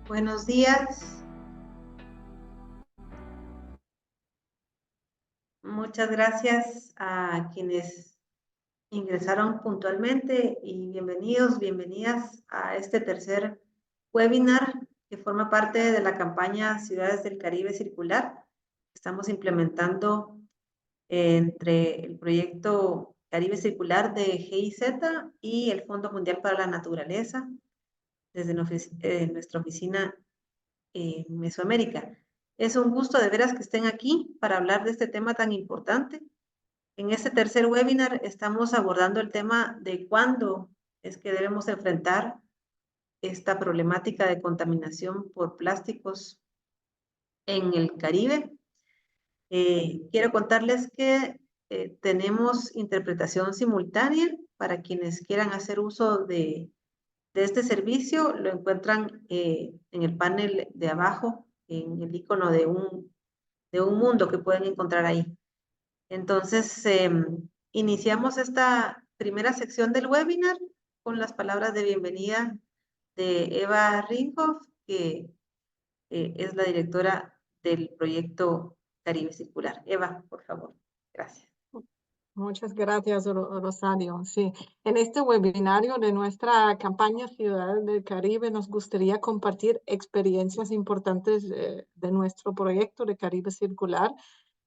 Buenos días. Muchas gracias a quienes ingresaron puntualmente y bienvenidos, bienvenidas a este tercer webinar que forma parte de la campaña Ciudades del Caribe Circular. Estamos implementando entre el proyecto Caribe Circular de GIZ y el Fondo Mundial para la Naturaleza desde nuestra oficina en Mesoamérica. Es un gusto de veras que estén aquí para hablar de este tema tan importante. En este tercer webinar estamos abordando el tema de cuándo es que debemos enfrentar esta problemática de contaminación por plásticos en el Caribe. Quiero contarles que tenemos interpretación simultánea para quienes quieran hacer uso de este servicio. Lo encuentran en el panel de abajo, en el icono de un mundo que pueden encontrar ahí. Entonces, iniciamos esta primera sección del webinar con las palabras de bienvenida de Eva Ringhoff, que es la directora del proyecto Caribe Circular. Eva, por favor. Gracias. Muchas gracias, Rosario. Sí, en este webinario de nuestra campaña Ciudades del Caribe nos gustaría compartir experiencias importantes de nuestro proyecto de Caribe Circular.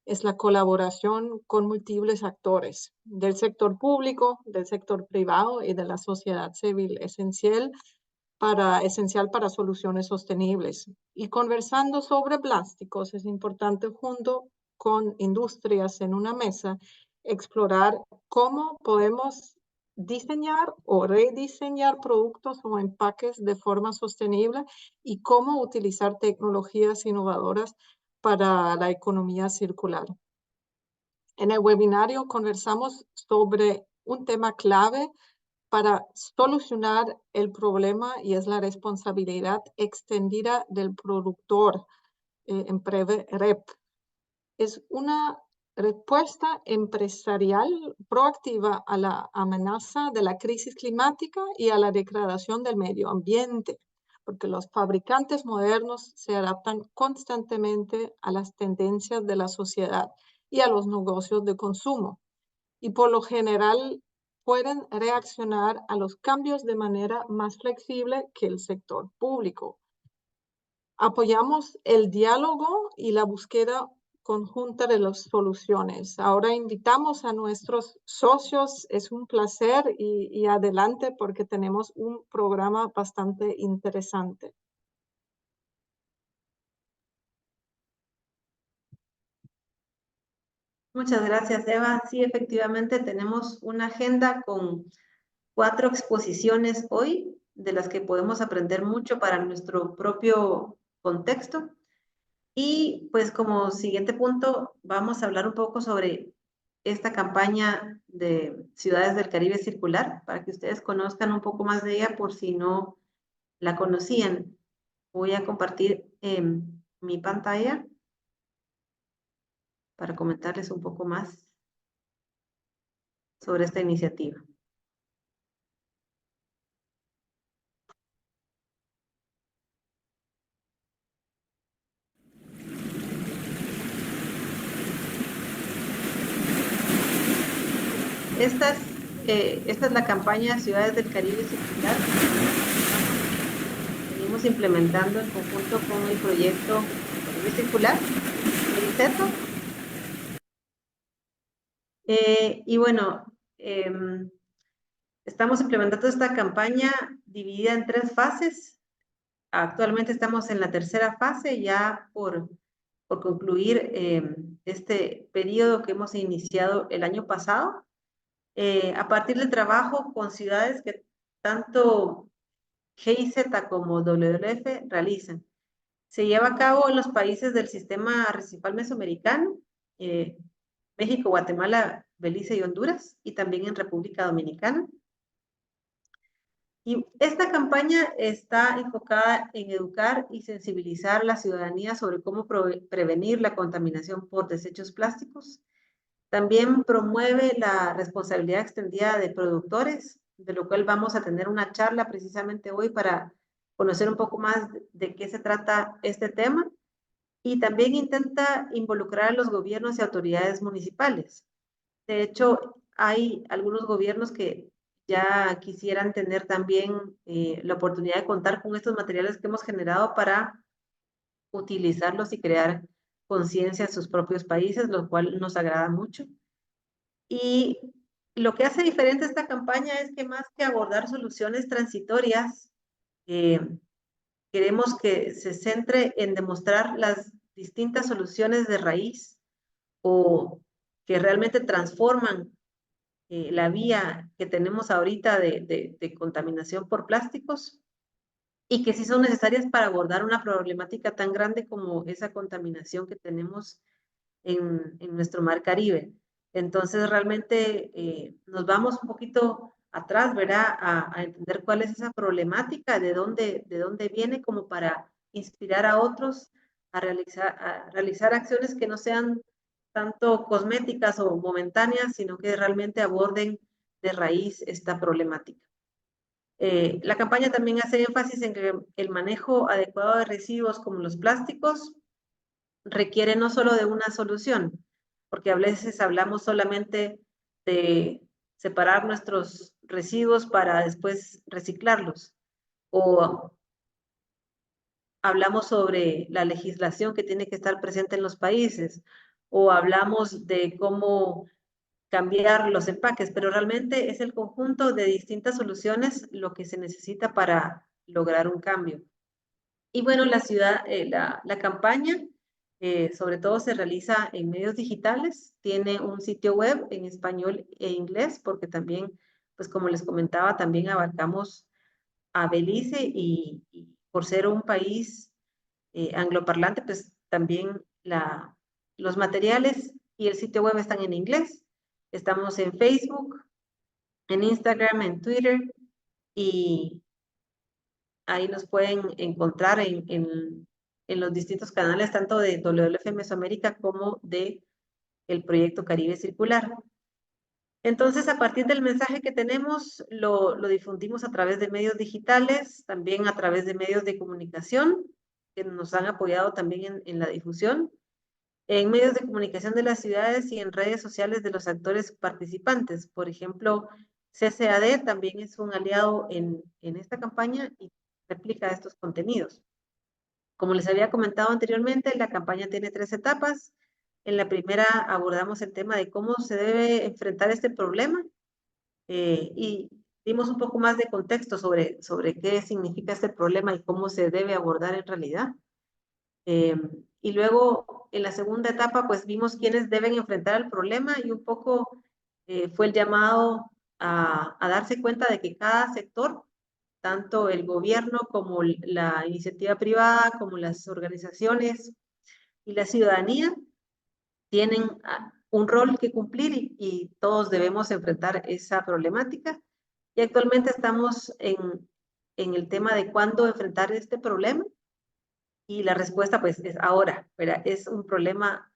Es la colaboración con múltiples actores del sector público, del sector privado y de la sociedad civil, esencial para soluciones sostenibles. Y conversando sobre plásticos, es importante junto con industrias en una mesa explorar cómo podemos diseñar o rediseñar productos o empaques de forma sostenible y cómo utilizar tecnologías innovadoras para la economía circular. En el webinario conversamos sobre un tema clave para solucionar el problema y es la responsabilidad extendida del productor, en breve REP. Es una respuesta empresarial proactiva a la amenaza de la crisis climática y a la degradación del medio ambiente, porque los fabricantes modernos se adaptan constantemente a las tendencias de la sociedad y a los negocios de consumo, y por lo general pueden reaccionar a los cambios de manera más flexible que el sector público. Apoyamos el diálogo y la búsqueda conjunta de las soluciones. Ahora invitamos a nuestros socios. Es un placer y adelante porque tenemos un programa bastante interesante. Muchas gracias, Eva. Sí, efectivamente tenemos una agenda con 4 exposiciones hoy, de las que podemos aprender mucho para nuestro propio contexto. Y pues como siguiente punto, vamos a hablar un poco sobre esta campaña de Ciudades del Caribe Circular, para que ustedes conozcan un poco más de ella por si no la conocían. Voy a compartir mi pantalla para comentarles un poco más sobre esta iniciativa. Esta es la campaña Ciudades del Caribe Circular. Venimos implementando en conjunto con el proyecto Caribe Circular, CETO. Y bueno, estamos implementando esta campaña dividida en 3 fases. Actualmente estamos en la tercera fase, ya por concluir este periodo que hemos iniciado el año pasado. A partir del trabajo con ciudades que tanto GIZ como WWF realizan. Se lleva a cabo en los países del sistema arrecifal mesoamericano, México, Guatemala, Belice y Honduras, y también en República Dominicana. Y esta campaña está enfocada en educar y sensibilizar a la ciudadanía sobre cómo prevenir la contaminación por desechos plásticos. También promueve la responsabilidad extendida de productores, de lo cual vamos a tener una charla precisamente hoy para conocer un poco más de qué se trata este tema, y también intenta involucrar a los gobiernos y autoridades municipales. De hecho, hay algunos gobiernos que ya quisieran tener también la oportunidad de contar con estos materiales que hemos generado para utilizarlos y crear conciencia en sus propios países, lo cual nos agrada mucho. Y lo que hace diferente esta campaña es que más que abordar soluciones transitorias, queremos que se centre en demostrar las distintas soluciones de raíz o que realmente transforman la vía que tenemos ahorita de contaminación por plásticos y que sí son necesarias para abordar una problemática tan grande como esa contaminación que tenemos en nuestro mar Caribe. Entonces, realmente nos vamos un poquito atrás, ¿verdad? A entender cuál es esa problemática, de dónde viene, como para inspirar a otros a realizar acciones que no sean tanto cosméticas o momentáneas, sino que realmente aborden de raíz esta problemática. La campaña también hace énfasis en que el manejo adecuado de residuos como los plásticos requiere no solo de una solución, porque a veces hablamos solamente de separar nuestros residuos para después reciclarlos, o hablamos sobre la legislación que tiene que estar presente en los países, o hablamos de cómo cambiar los empaques, pero realmente es el conjunto de distintas soluciones lo que se necesita para lograr un cambio. Y bueno, la campaña sobre todo se realiza en medios digitales, tiene un sitio web en español e inglés, porque también, pues como les comentaba, también abarcamos a Belice y por ser un país angloparlante, pues también los materiales y el sitio web están en inglés. Estamos en Facebook, en Instagram, en Twitter, y ahí nos pueden encontrar en los distintos canales, tanto de WWF Mesoamérica como de el proyecto Caribe Circular. Entonces, a partir del mensaje que tenemos, lo difundimos a través de medios digitales, también a través de medios de comunicación, que nos han apoyado también en la difusión, en medios de comunicación de las ciudades y en redes sociales de los actores participantes. Por ejemplo, CCAD también es un aliado en esta campaña y replica estos contenidos. Como les había comentado anteriormente, la campaña tiene 3 etapas. En la primera abordamos el tema de cómo se debe enfrentar este problema y dimos un poco más de contexto sobre qué significa este problema y cómo se debe abordar en realidad. Y luego, en la segunda etapa, pues vimos quiénes deben enfrentar el problema y un poco fue el llamado a darse cuenta de que cada sector, tanto el gobierno como la iniciativa privada, como las organizaciones y la ciudadanía, tienen un rol que cumplir y todos debemos enfrentar esa problemática. Y actualmente estamos en el tema de cuándo enfrentar este problema. Y la respuesta pues es ahora, pero es un problema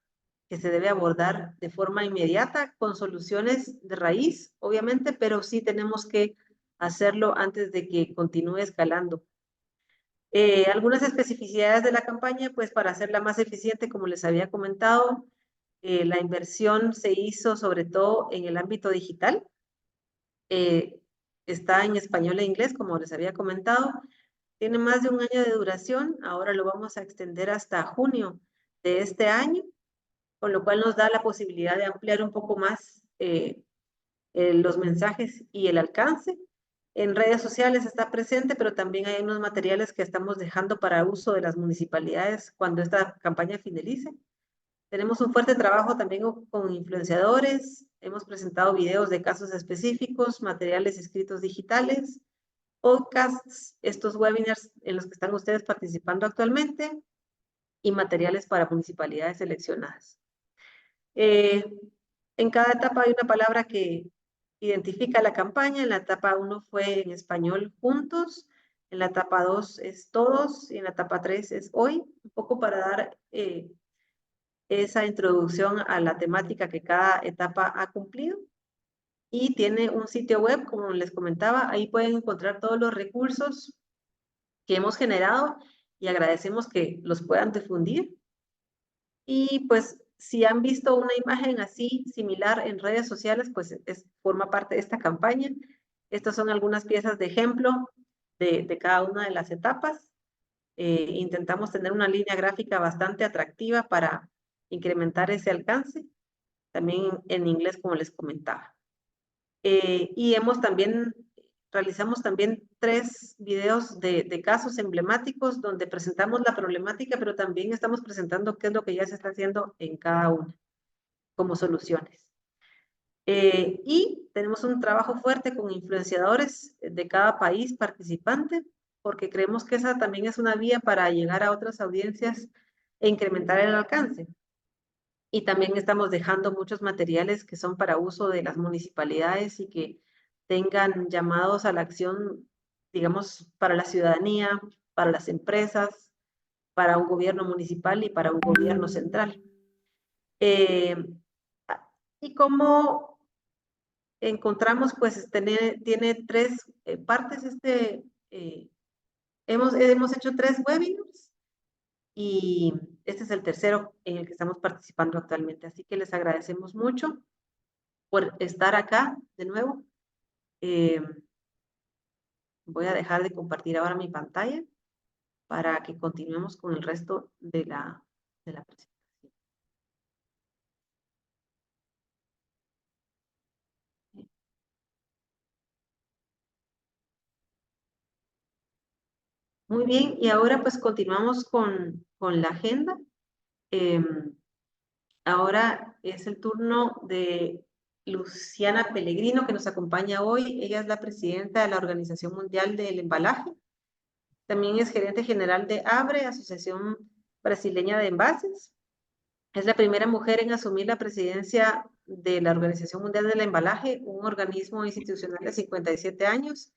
que se debe abordar de forma inmediata con soluciones de raíz, obviamente, pero sí tenemos que hacerlo antes de que continúe escalando. Algunas especificidades de la campaña, pues para hacerla más eficiente, como les había comentado, la inversión se hizo sobre todo en el ámbito digital. Está en español e inglés, como les había comentado. Tiene más de un año de duración, ahora lo vamos a extender hasta junio de este año, con lo cual nos da la posibilidad de ampliar un poco más los mensajes y el alcance. En redes sociales está presente, pero también hay unos materiales que estamos dejando para uso de las municipalidades cuando esta campaña finalice. Tenemos un fuerte trabajo también con influenciadores, hemos presentado videos de casos específicos, materiales escritos digitales, podcasts, estos webinars en los que están ustedes participando actualmente y materiales para municipalidades seleccionadas. En cada etapa hay una palabra que identifica la campaña. En la etapa 1 fue en español juntos, en la etapa 2 es todos y en la etapa 3 es hoy, un poco para dar esa introducción a la temática que cada etapa ha cumplido. Y tiene un sitio web, como les comentaba, ahí pueden encontrar todos los recursos que hemos generado y agradecemos que los puedan difundir. Y pues si han visto una imagen así similar en redes sociales, pues forma parte de esta campaña. Estas son algunas piezas de ejemplo de cada una de las etapas. Intentamos tener una línea gráfica bastante atractiva para incrementar ese alcance, también en inglés, como les comentaba. Y realizamos también 3 videos de casos emblemáticos donde presentamos la problemática, pero también estamos presentando qué es lo que ya se está haciendo en cada una como soluciones. Y tenemos un trabajo fuerte con influenciadores de cada país participante, porque creemos que esa también es una vía para llegar a otras audiencias e incrementar el alcance. Y también estamos dejando muchos materiales que son para uso de las municipalidades y que tengan llamados a la acción, digamos, para la ciudadanía, para las empresas, para un gobierno municipal y para un gobierno central. Y como encontramos, pues tiene 3 partes. Hemos hecho 3 webinars y este es el tercero en el que estamos participando actualmente. Así que les agradecemos mucho por estar acá de nuevo. Voy a dejar de compartir ahora mi pantalla para que continuemos con el resto de la presentación. Muy bien, y ahora pues continuamos con la agenda. Ahora es el turno de Luciana Pellegrino, que nos acompaña hoy. Ella es la presidenta de la Organización Mundial del Embalaje. También es gerente general de ABRE, Asociación Brasileña de Envases. Es la primera mujer en asumir la presidencia de la Organización Mundial del Embalaje, un organismo institucional de 57 años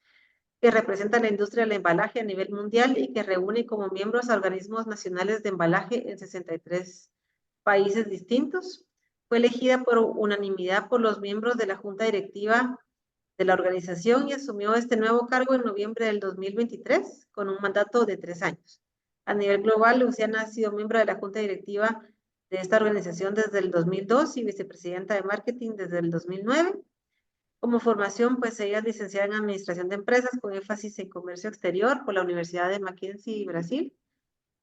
que representa la industria del embalaje a nivel mundial y que reúne como miembros a organismos nacionales de embalaje en 63 países distintos. Fue elegida por unanimidad por los miembros de la Junta Directiva de la organización y asumió este nuevo cargo en noviembre del 2023 con un mandato de 3 años. A nivel global, Luciana ha sido miembro de la Junta Directiva de esta organización desde el 2002 y vicepresidenta de marketing desde el 2009. Como formación, pues ella es licenciada en Administración de Empresas con énfasis en Comercio Exterior por la Universidad de Mackenzie, Brasil,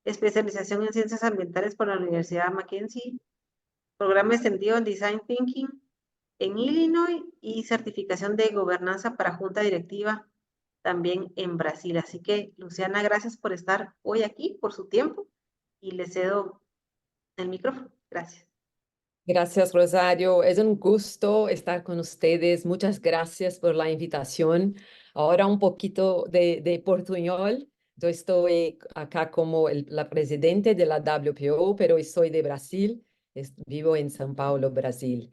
especialización en Ciencias Ambientales por la Universidad Mackenzie, programa extendido en Design Thinking en Illinois y certificación de gobernanza para Junta Directiva también en Brasil. Así que, Luciana, gracias por estar hoy aquí, por su tiempo, y le cedo el micrófono. Gracias. Gracias, Rosario. Es un gusto estar con ustedes. Muchas gracias por la invitación. Ahora un poquito de portuñol. Yo estoy acá como la presidente de la WPO, pero soy de Brasil. Vivo en São Paulo, Brasil.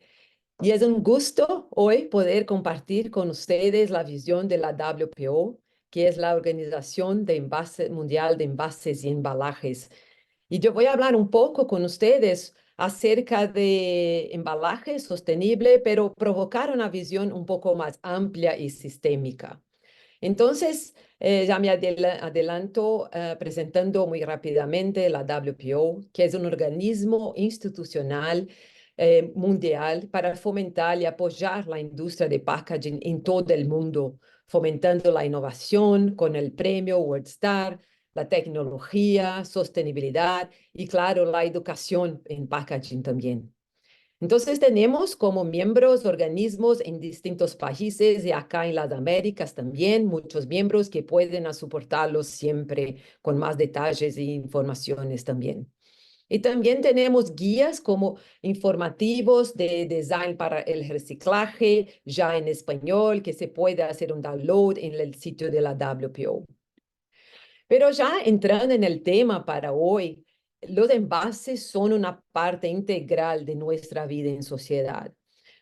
Y es un gusto hoy poder compartir con ustedes la visión de la WPO, que es la Organización Mundial de Envases y Embalajes. Y yo voy a hablar un poco con ustedes acerca de embalaje sostenible, pero provocar una visión un poco más amplia y sistémica. Entonces, ya me adelanto presentando muy rápidamente la WPO, que es un organismo institucional mundial para fomentar y apoyar la industria de packaging en todo el mundo, fomentando la innovación con el premio WorldStar, la tecnología, sostenibilidad y, claro, la educación en packaging también. Entonces tenemos como miembros organismos en distintos países y acá en las Américas también muchos miembros que pueden soportarlos siempre con más detalles e informaciones también. Y también tenemos guías como informativos de design para el reciclaje ya en español que se puede hacer un download en el sitio de la WPO. Pero ya entrando en el tema para hoy, los envases son una parte integral de nuestra vida en sociedad.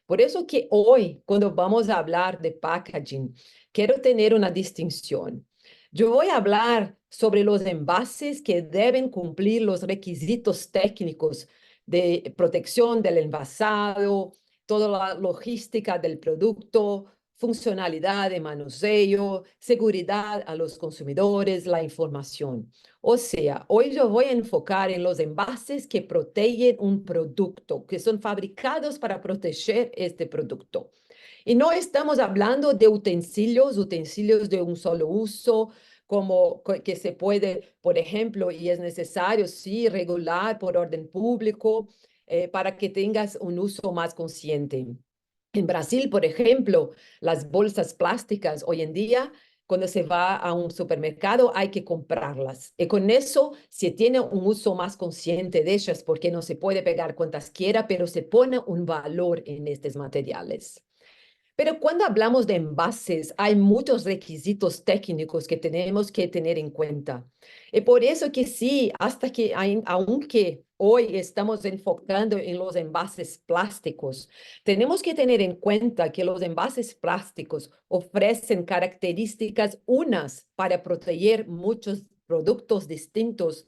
Por eso que hoy, cuando vamos a hablar de packaging, quiero tener una distinción. Yo voy a hablar sobre los envases que deben cumplir los requisitos técnicos de protección del envasado, toda la logística del producto, funcionalidad de manoseo, seguridad a los consumidores, la información. O sea, hoy yo voy a enfocar en los envases que protegen un producto, que son fabricados para proteger este producto. Y no estamos hablando de utensilios de un solo uso, como que se puede, por ejemplo, y es necesario, sí, regular por orden público para que tengas un uso más consciente. En Brasil, por ejemplo, las bolsas plásticas hoy en día, cuando se va a un supermercado, hay que comprarlas. Y con eso se tiene un uso más consciente de ellas, porque no se puede pegar cuantas quiera, pero se pone un valor en estos materiales. Pero cuando hablamos de envases, hay muchos requisitos técnicos que tenemos que tener en cuenta. Y por eso que sí, aunque hoy estamos enfocando en los envases plásticos, tenemos que tener en cuenta que los envases plásticos ofrecen características unas para proteger muchos productos distintos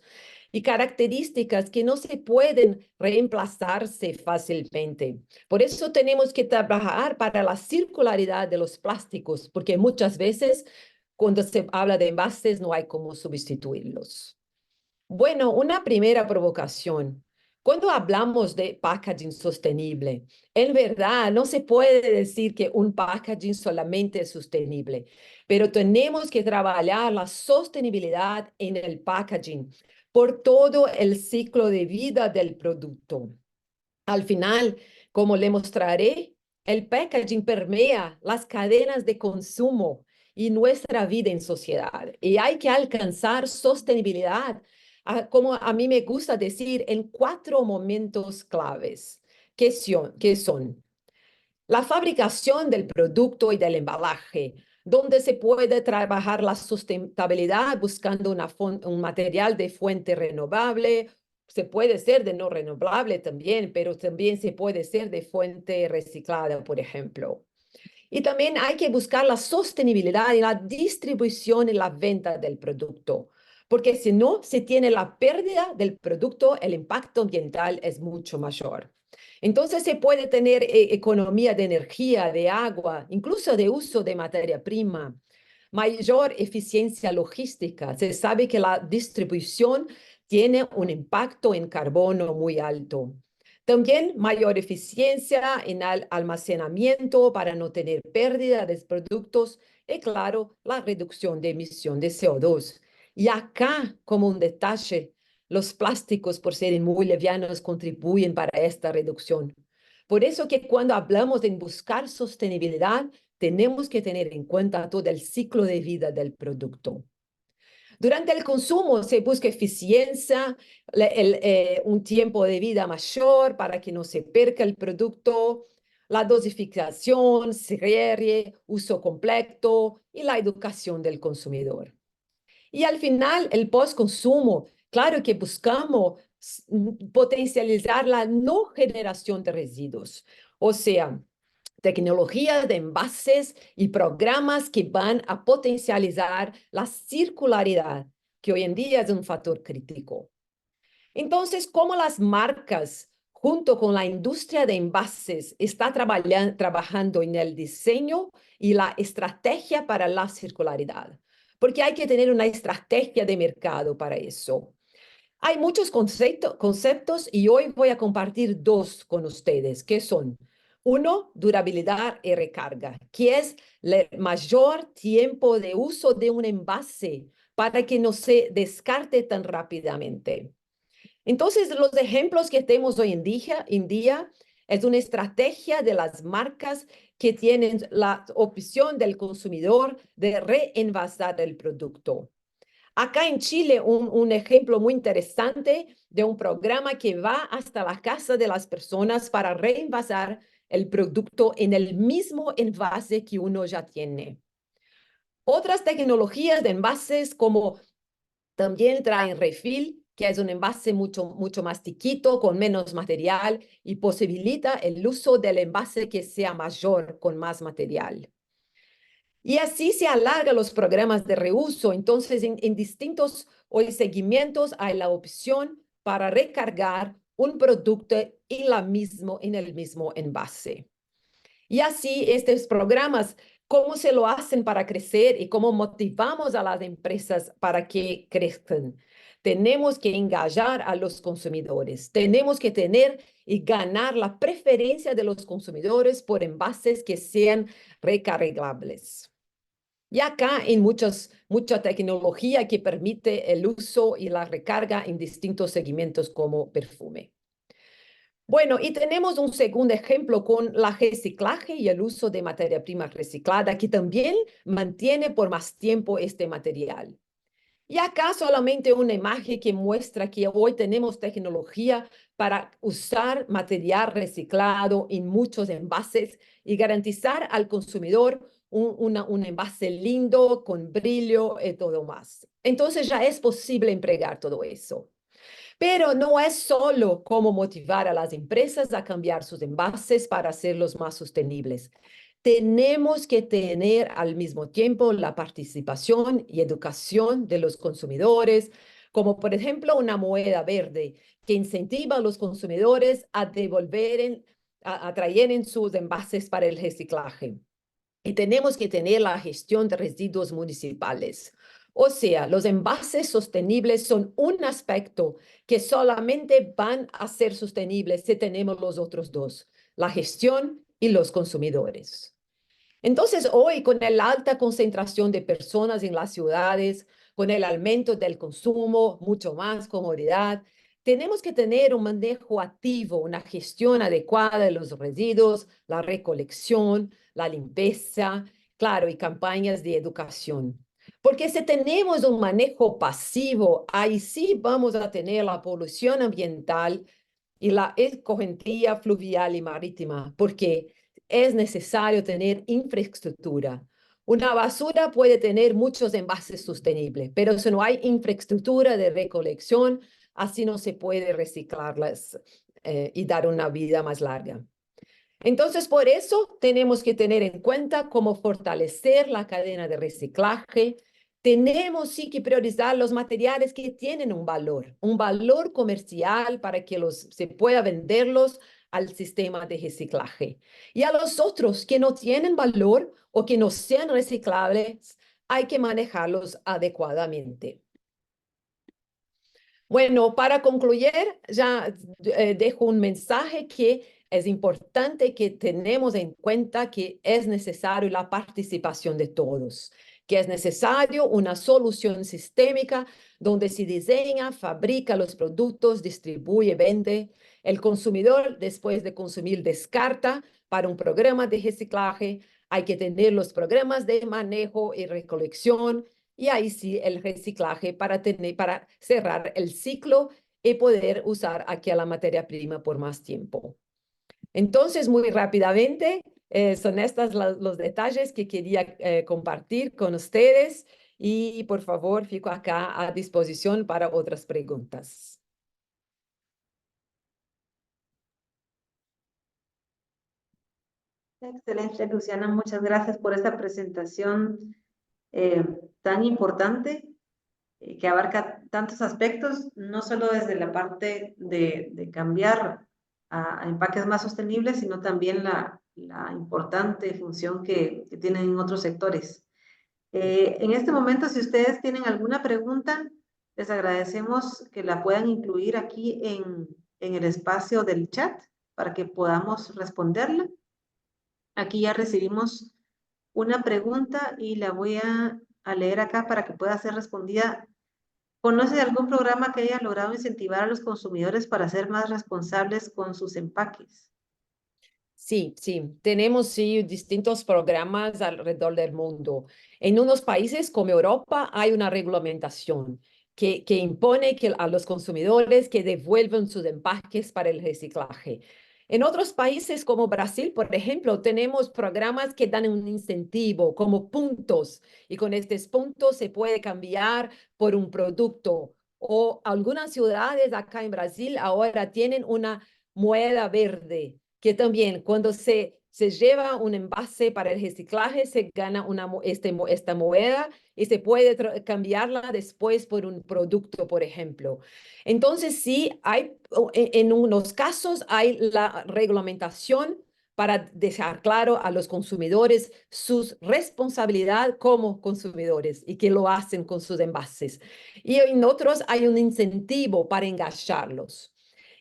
y características que no se pueden reemplazarse fácilmente. Por eso tenemos que trabajar para la circularidad de los plásticos, porque muchas veces cuando se habla de envases no hay cómo sustituirlos. Bueno, una primera provocación. Cuando hablamos de packaging sostenible, en verdad no se puede decir que un packaging solamente es sostenible, pero tenemos que trabajar la sostenibilidad en el packaging por todo el ciclo de vida del producto. Al final, como le mostraré, el packaging permea las cadenas de consumo y nuestra vida en sociedad. Y hay que alcanzar sostenibilidad, como a mí me gusta decir, en 4 momentos claves, que son la fabricación del producto y del embalaje, donde se puede trabajar la sustentabilidad buscando un material de fuente renovable. Se puede ser de no renovable también, pero también se puede ser de fuente reciclada, por ejemplo. Y también hay que buscar la sostenibilidad en la distribución y la venta del producto, porque si no se tiene la pérdida del producto, el impacto ambiental es mucho mayor. Entonces se puede tener economía de energía, de agua, incluso de uso de materia prima, mayor eficiencia logística. Se sabe que la distribución tiene un impacto en carbono muy alto. También mayor eficiencia en el almacenamiento para no tener pérdida de productos y, claro, la reducción de emisión de CO2. Y acá, como un detalle, los plásticos, por ser muy livianos, contribuyen para esta reducción. Por eso que cuando hablamos de buscar sostenibilidad, tenemos que tener en cuenta todo el ciclo de vida del producto. Durante el consumo se busca eficiencia, un tiempo de vida mayor para que no se perca el producto, la dosificación, cierre, uso completo y la educación del consumidor. Y al final, el post-consumo, claro que buscamos potencializar la no generación de residuos, o sea, tecnologías de envases y programas que van a potencializar la circularidad, que hoy en día es un factor crítico. Entonces, ¿cómo las marcas, junto con la industria de envases, está trabajando en el diseño y la estrategia para la circularidad? Porque hay que tener una estrategia de mercado para eso. Hay muchos conceptos y hoy voy a compartir 2 con ustedes, que son, uno, durabilidad y recarga, que es el mayor tiempo de uso de un envase para que no se descarte tan rápidamente. Entonces, los ejemplos que tenemos hoy en día es una estrategia de las marcas que tienen la opción del consumidor de reenvasar el producto. Acá en Chile, un ejemplo muy interesante de un programa que va hasta la casa de las personas para reenvasar el producto en el mismo envase que uno ya tiene. Otras tecnologías de envases como también traen refill, que es un envase mucho más chiquito, con menos material y posibilita el uso del envase que sea mayor, con más material. Y así se alargan los programas de reuso. Entonces, en distintos seguimientos hay la opción para recargar un producto en el mismo envase. Y así estos programas cómo se lo hacen para crecer y cómo motivamos a las empresas para que crezcan. Tenemos que engañar a los consumidores. Tenemos que tener y ganar la preferencia de los consumidores por envases que sean recargables. Y acá hay mucha tecnología que permite el uso y la recarga en distintos segmentos como perfume. Bueno, y tenemos un segundo ejemplo con la reciclaje y el uso de materia prima reciclada, que también mantiene por más tiempo este material. Y acá solamente una imagen que muestra que hoy tenemos tecnología para usar material reciclado en muchos envases y garantizar al consumidor un envase lindo, con brillo y todo más. Entonces ya es posible emplear todo eso. Pero no es solo cómo motivar a las empresas a cambiar sus envases para hacerlos más sostenibles. Tenemos que tener al mismo tiempo la participación y educación de los consumidores, como por ejemplo una moneda verde que incentiva a los consumidores a a traer en sus envases para el reciclaje. Y tenemos que tener la gestión de residuos municipales. O sea, los envases sostenibles son un aspecto que solamente van a ser sostenibles si tenemos los otros dos, la gestión y los consumidores. Entonces, hoy, con la alta concentración de personas en las ciudades, con el aumento del consumo, mucho más comodidad, tenemos que tener un manejo activo, una gestión adecuada de los residuos, la recolección, la limpieza, claro, y campañas de educación. Porque si tenemos un manejo pasivo, ahí sí vamos a tener la polución ambiental y la escorrentía fluvial y marítima, porque es necesario tener infraestructura. Una basura puede tener muchos envases sostenibles, pero si no hay infraestructura de recolección, así no se puede reciclarlas y dar una vida más larga. Entonces, por eso tenemos que tener en cuenta cómo fortalecer la cadena de reciclaje. Tenemos sí que priorizar los materiales que tienen un valor comercial para que se pueda venderlos al sistema de reciclaje. Y a los otros que no tienen valor o que no sean reciclables, hay que manejarlos adecuadamente. Bueno, para concluir, ya dejo un mensaje que es importante que tenemos en cuenta que es necesario la participación de todos, que es necesario una solución sistémica donde se diseña, fabrica los productos, distribuye, vende. El consumidor, después de consumir, descarta. Para un programa de reciclaje hay que tener los programas de manejo y recolección. Y ahí sí el reciclaje para cerrar el ciclo y poder usar aquí a la materia prima por más tiempo. Entonces, muy rápidamente, son estos los detalles que quería compartir con ustedes y por favor, fico acá a disposición para otras preguntas. Excelente, Luciana. Muchas gracias por esta presentación tan importante que abarca tantos aspectos, no solo desde la parte de cambiar a empaques más sostenibles, sino también la importante función que tienen en otros sectores. En este momento, si ustedes tienen alguna pregunta, les agradecemos que la puedan incluir aquí en el espacio del chat para que podamos responderla. Aquí ya recibimos una pregunta y la voy a leer acá para que pueda ser respondida. ¿Conoce de algún programa que haya logrado incentivar a los consumidores para ser más responsables con sus empaques? Sí, tenemos distintos programas alrededor del mundo. En unos países como Europa hay una reglamentación que impone a los consumidores que devuelvan sus empaques para el reciclaje. En otros países como Brasil, por ejemplo, tenemos programas que dan un incentivo como puntos y con estos puntos se puede cambiar por un producto. O algunas ciudades acá en Brasil ahora tienen una moneda verde que también cuando se lleva un envase para el reciclaje, se gana esta moneda y se puede cambiarla después por un producto, por ejemplo. Entonces, sí, en unos casos hay la reglamentación para dejar claro a los consumidores su responsabilidad como consumidores y que lo hacen con sus envases. Y en otros hay un incentivo para engancharlos.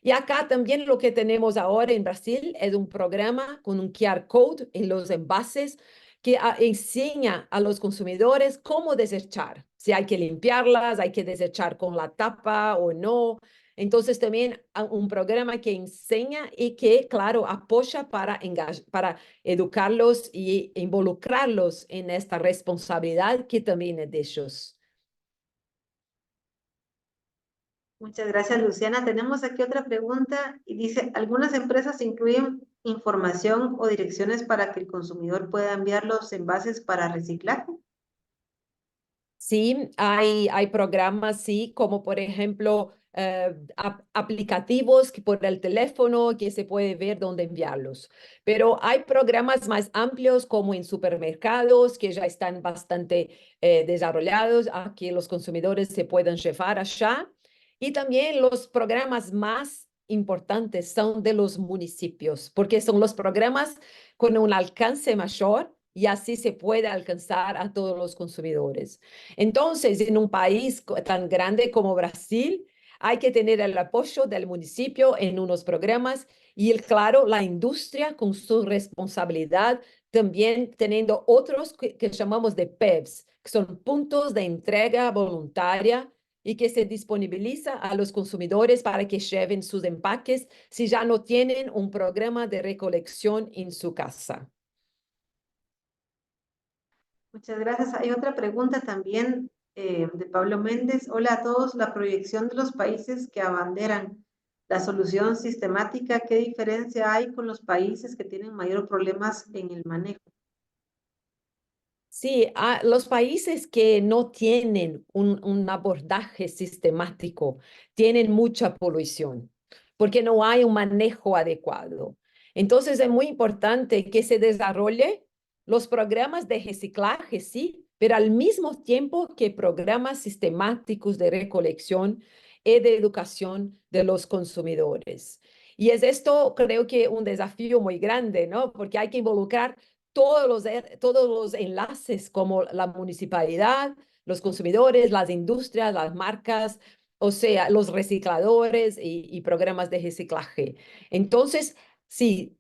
Y acá también lo que tenemos ahora en Brasil es un programa con un QR code en los envases que enseña a los consumidores cómo desechar, si hay que limpiarlas, hay que desechar con la tapa o no. Entonces también un programa que enseña y que, claro, apoya para educarlos y involucrarlos en esta responsabilidad que también es de ellos. Muchas gracias, Luciana. Tenemos aquí otra pregunta y dice, ¿algunas empresas incluyen información o direcciones para que el consumidor pueda enviar los envases para reciclaje? Sí, hay programas, sí, como por ejemplo aplicativos que por el teléfono que se puede ver dónde enviarlos. Pero hay programas más amplios como en supermercados que ya están bastante desarrollados a que los consumidores se puedan llevar allá. Y también los programas más importantes son de los municipios, porque son los programas con un alcance mayor y así se puede alcanzar a todos los consumidores. Entonces, en un país tan grande como Brasil, hay que tener el apoyo del municipio en unos programas y, claro, la industria con su responsabilidad, también teniendo otros que llamamos de PEVs, que son puntos de entrega voluntaria y que se disponibiliza a los consumidores para que lleven sus empaques si ya no tienen un programa de recolección en su casa. Muchas gracias. Hay otra pregunta también de Pablo Méndez. Hola a todos. La proyección de los países que abanderan la solución sistemática, ¿qué diferencia hay con los países que tienen mayor problemas en el manejo? Sí, los países que no tienen un abordaje sistemático tienen mucha polución porque no hay un manejo adecuado. Entonces es muy importante que se desarrolle los programas de reciclaje, sí, pero al mismo tiempo que programas sistemáticos de recolección y de educación de los consumidores. Y es esto, creo que un desafío muy grande, ¿no? Porque hay que involucrar todos los enlaces como la municipalidad, los consumidores, las industrias, las marcas, o sea, los recicladores y programas de reciclaje. Entonces, sí,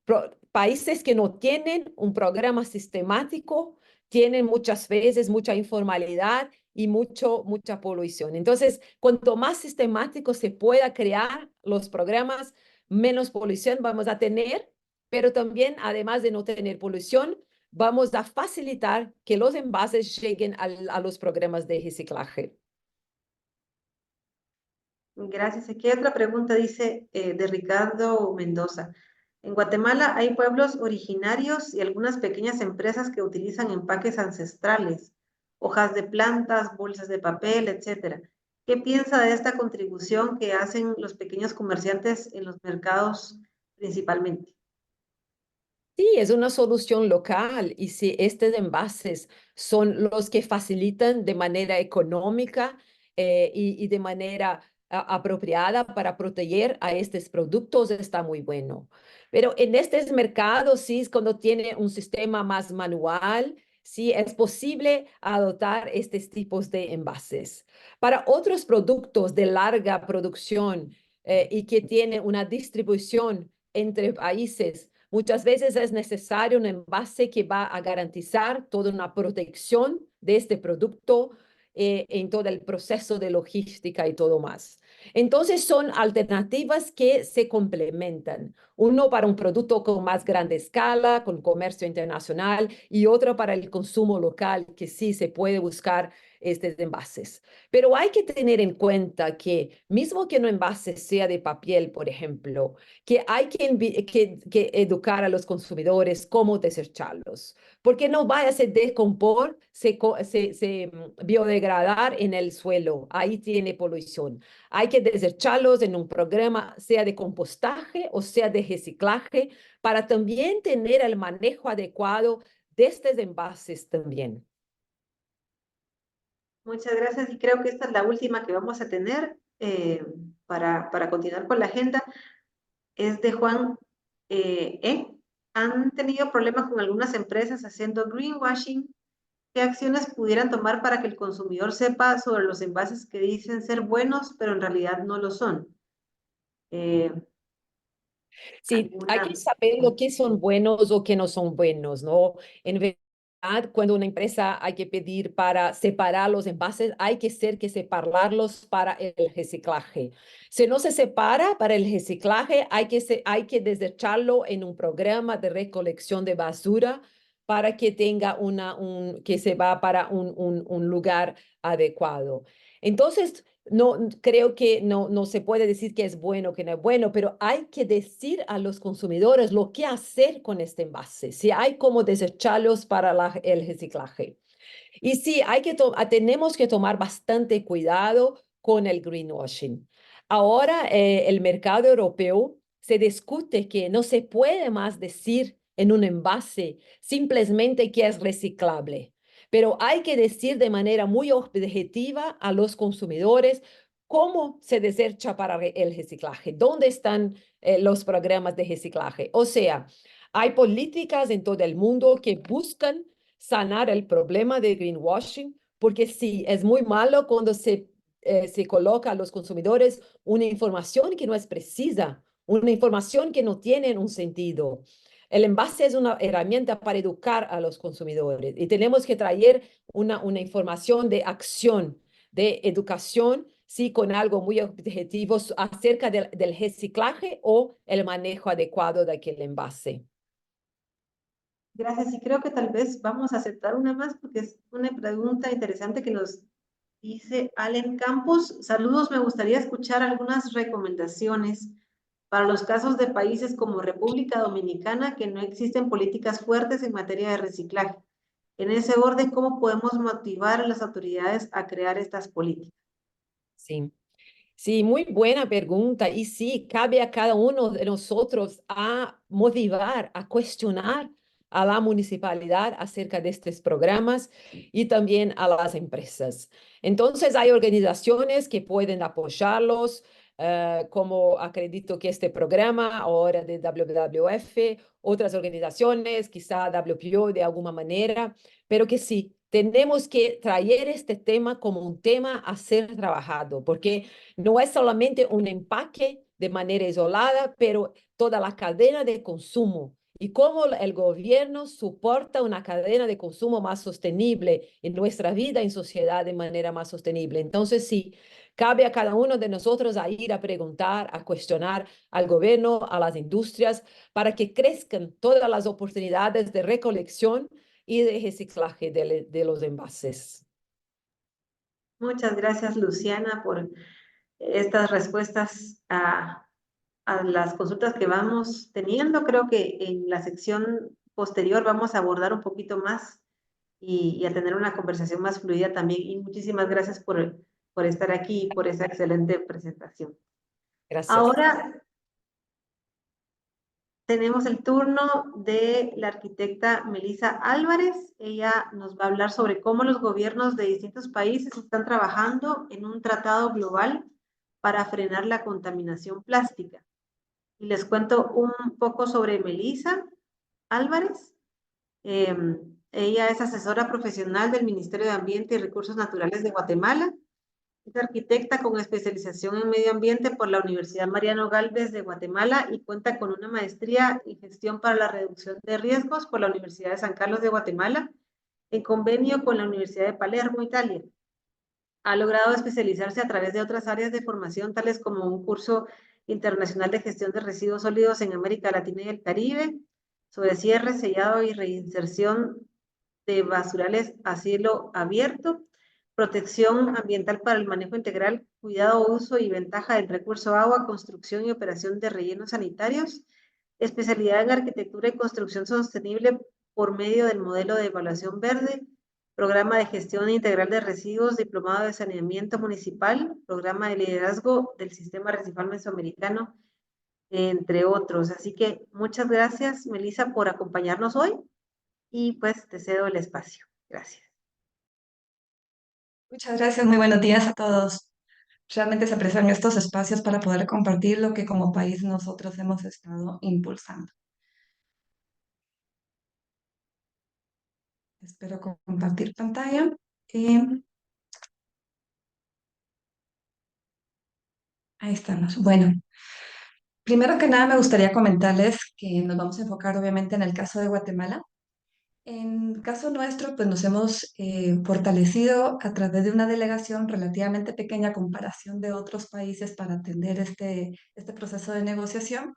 países que no tienen un programa sistemático tienen muchas veces mucha informalidad y mucha polución. Entonces, cuanto más sistemático se pueda crear los programas, menos polución vamos a tener, pero también, además de no tener polución, vamos a facilitar que los envases lleguen a los programas de reciclaje. Gracias. Aquí hay otra pregunta, dice, de Ricardo Mendoza. En Guatemala hay pueblos originarios y algunas pequeñas empresas que utilizan empaques ancestrales, hojas de plantas, bolsas de papel, etcétera. ¿Qué piensa de esta contribución que hacen los pequeños comerciantes en los mercados principalmente? Sí, es una solución local y si estos envases son los que facilitan de manera económica y de manera apropiada para proteger a estos productos, está muy bueno. Pero en estos mercados, sí, es cuando tiene un sistema más manual, sí, es posible adoptar estos tipos de envases. Para otros productos de larga producción y que tienen una distribución entre países, muchas veces es necesario un envase que va a garantizar toda una protección de este producto en todo el proceso de logística y todo más. Entonces son alternativas que se complementan. Uno para un producto con más grande escala, con comercio internacional, y otro para el consumo local, que sí se puede buscar estos envases. Pero hay que tener en cuenta que mismo que un envase sea de papel, por ejemplo, que hay que educar a los consumidores cómo desecharlos, porque no vaya a se decompor, se biodegradar en el suelo, ahí tiene polución. Hay que desecharlos en un programa, sea de compostaje o sea de reciclaje, para también tener el manejo adecuado de estos envases también. Muchas gracias y creo que esta es la última que vamos a tener para continuar con la agenda. Es de Juan E. han tenido problemas con algunas empresas haciendo greenwashing. ¿Qué acciones pudieran tomar para que el consumidor sepa sobre los envases que dicen ser buenos, pero en realidad no lo son? Eh, Sí, hay que ¿Alguna? saber lo que son buenos o que no son buenos, ¿no? En verdad, cuando una empresa hay que pedir para separar los envases, hay que ser que separarlos para el reciclaje. Si no se separa para el reciclaje, hay que desecharlo en un programa de recolección de basura para que tenga que se va para un lugar adecuado. Entonces, no, creo que no se puede decir que es bueno, que no es bueno, pero hay que decir a los consumidores lo que hacer con este envase, si hay cómo desecharlos para el reciclaje. Y sí, tenemos que tomar bastante cuidado con el greenwashing. Ahora, el mercado europeo se discute que no se puede más decir en un envase simplemente que es reciclable, pero hay que decir de manera muy objetiva a los consumidores cómo se desecha para el reciclaje, dónde están los programas de reciclaje. O sea, hay políticas en todo el mundo que buscan sanar el problema de greenwashing, porque sí, es muy malo cuando se coloca a los consumidores una información que no es precisa, una información que no tiene un sentido. El envase es una herramienta para educar a los consumidores y tenemos que traer una información de acción, de educación, sí, con algo muy objetivo acerca del reciclaje o el manejo adecuado de aquel envase. Gracias. Y creo que tal vez vamos a aceptar una más porque es una pregunta interesante que nos dice Allen Campos. Saludos, me gustaría escuchar algunas recomendaciones para los casos de países como República Dominicana que no existen políticas fuertes en materia de reciclaje. En ese orden, ¿cómo podemos motivar a las autoridades a crear estas políticas? Sí. Sí, muy buena pregunta. Y sí, cabe a cada uno de nosotros a motivar, a cuestionar a la municipalidad acerca de estos programas y también a las empresas. Entonces, hay organizaciones que pueden apoyarlos, como acredito que este programa ahora de WWF, otras organizaciones, quizá WPO de alguna manera, pero que sí, tenemos que traer este tema como un tema a ser trabajado, porque no es solamente un empaque de manera isolada, pero toda la cadena de consumo y cómo el gobierno soporta una cadena de consumo más sostenible en nuestra vida en sociedad de manera más sostenible. Entonces, sí, cabe a cada uno de nosotros a ir a preguntar, a cuestionar al gobierno, a las industrias, para que crezcan todas las oportunidades de recolección y de reciclaje de los envases. Muchas gracias, Luciana, por estas respuestas a las consultas que vamos teniendo. Creo que en la sección posterior vamos a abordar un poquito más y a tener una conversación más fluida también. Y muchísimas gracias por estar aquí y por esa excelente presentación. Gracias. Ahora tenemos el turno de la arquitecta Melissa Álvarez. Ella nos va a hablar sobre cómo los gobiernos de distintos países están trabajando en un tratado global para frenar la contaminación plástica. Y les cuento un poco sobre Melissa Álvarez. Ella es asesora profesional del Ministerio de Ambiente y Recursos Naturales de Guatemala. Es arquitecta con especialización en medio ambiente por la Universidad Mariano Galvez de Guatemala y cuenta con una maestría en gestión para la reducción de riesgos por la Universidad de San Carlos de Guatemala, en convenio con la Universidad de Palermo, Italia. Ha logrado especializarse a través de otras áreas de formación, tales como un curso internacional de gestión de residuos sólidos en América Latina y el Caribe, sobre cierre, sellado y reinserción de basurales a cielo abierto, protección ambiental para el manejo integral, cuidado, uso y ventaja del recurso agua, construcción y operación de rellenos sanitarios, especialidad en arquitectura y construcción sostenible por medio del modelo de evaluación verde, programa de gestión integral de residuos, diplomado de saneamiento municipal, programa de liderazgo del sistema recifal mesoamericano, entre otros. Así que muchas gracias, Melissa, por acompañarnos hoy y pues te cedo el espacio. Gracias. Muchas gracias, muy buenos días a todos. Realmente se aprecian estos espacios para poder compartir lo que como país nosotros hemos estado impulsando. Espero compartir pantalla. Y ahí estamos. Bueno, primero que nada me gustaría comentarles que nos vamos a enfocar obviamente en el caso de Guatemala. En caso nuestro, pues nos hemos fortalecido a través de una delegación relativamente pequeña a comparación de otros países para atender este proceso de negociación,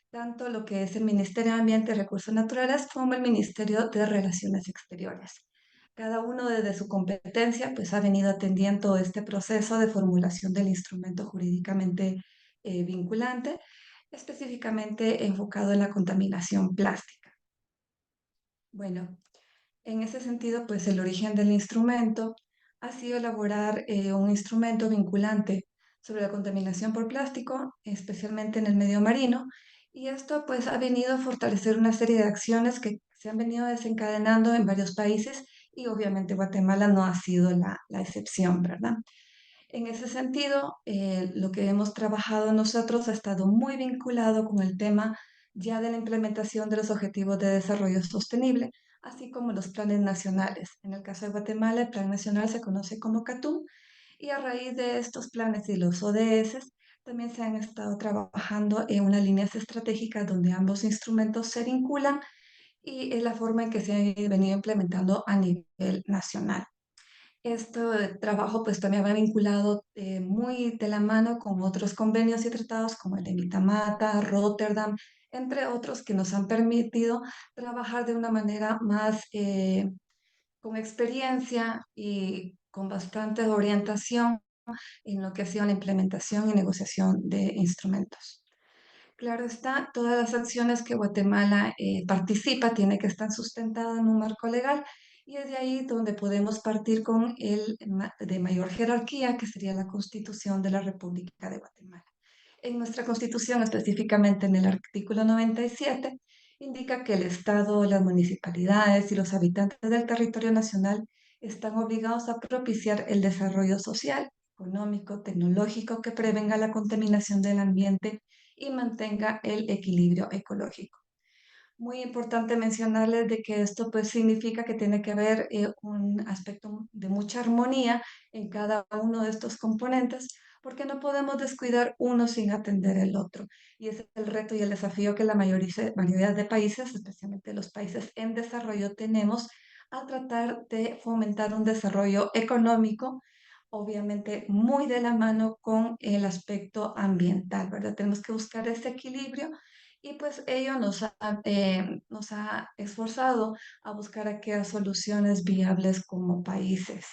tanto lo que es el Ministerio de Ambiente y Recursos Naturales como el Ministerio de Relaciones Exteriores. Cada uno desde su competencia, pues ha venido atendiendo este proceso de formulación del instrumento jurídicamente vinculante, específicamente enfocado en la contaminación plástica. Bueno, en ese sentido, pues el origen del instrumento ha sido elaborar un instrumento vinculante sobre la contaminación por plástico, especialmente en el medio marino, y esto pues ha venido a fortalecer una serie de acciones que se han venido desencadenando en varios países y obviamente Guatemala no ha sido la excepción, ¿verdad? En ese sentido, lo que hemos trabajado nosotros ha estado muy vinculado con el tema ya de la implementación de los Objetivos de Desarrollo Sostenible, así como los planes nacionales. En el caso de Guatemala, el Plan Nacional se conoce como CATUM, y a raíz de estos planes y los ODS, también se han estado trabajando en unas líneas estratégicas donde ambos instrumentos se vinculan y es la forma en que se ha venido implementando a nivel nacional. Este trabajo pues también va vinculado muy de la mano con otros convenios y tratados como el de Minamata, Rotterdam, entre otros que nos han permitido trabajar de una manera más con experiencia y con bastante orientación en lo que ha sido la implementación y negociación de instrumentos. Claro está, todas las acciones que Guatemala participa tienen que estar sustentadas en un marco legal y es de ahí donde podemos partir con el de mayor jerarquía, que sería la Constitución de la República de Guatemala. En nuestra Constitución, específicamente en el artículo 97, indica que el Estado, las municipalidades y los habitantes del territorio nacional están obligados a propiciar el desarrollo social, económico, tecnológico que prevenga la contaminación del ambiente y mantenga el equilibrio ecológico. Muy importante mencionarles de que esto pues significa que tiene que haber un aspecto de mucha armonía en cada uno de estos componentes, porque no podemos descuidar uno sin atender el otro. Y ese es el reto y el desafío que la mayoría de países, especialmente los países en desarrollo, tenemos a tratar de fomentar un desarrollo económico, obviamente muy de la mano con el aspecto ambiental, ¿verdad? Tenemos que buscar ese equilibrio y pues ello nos ha esforzado a buscar aquellas soluciones viables como países,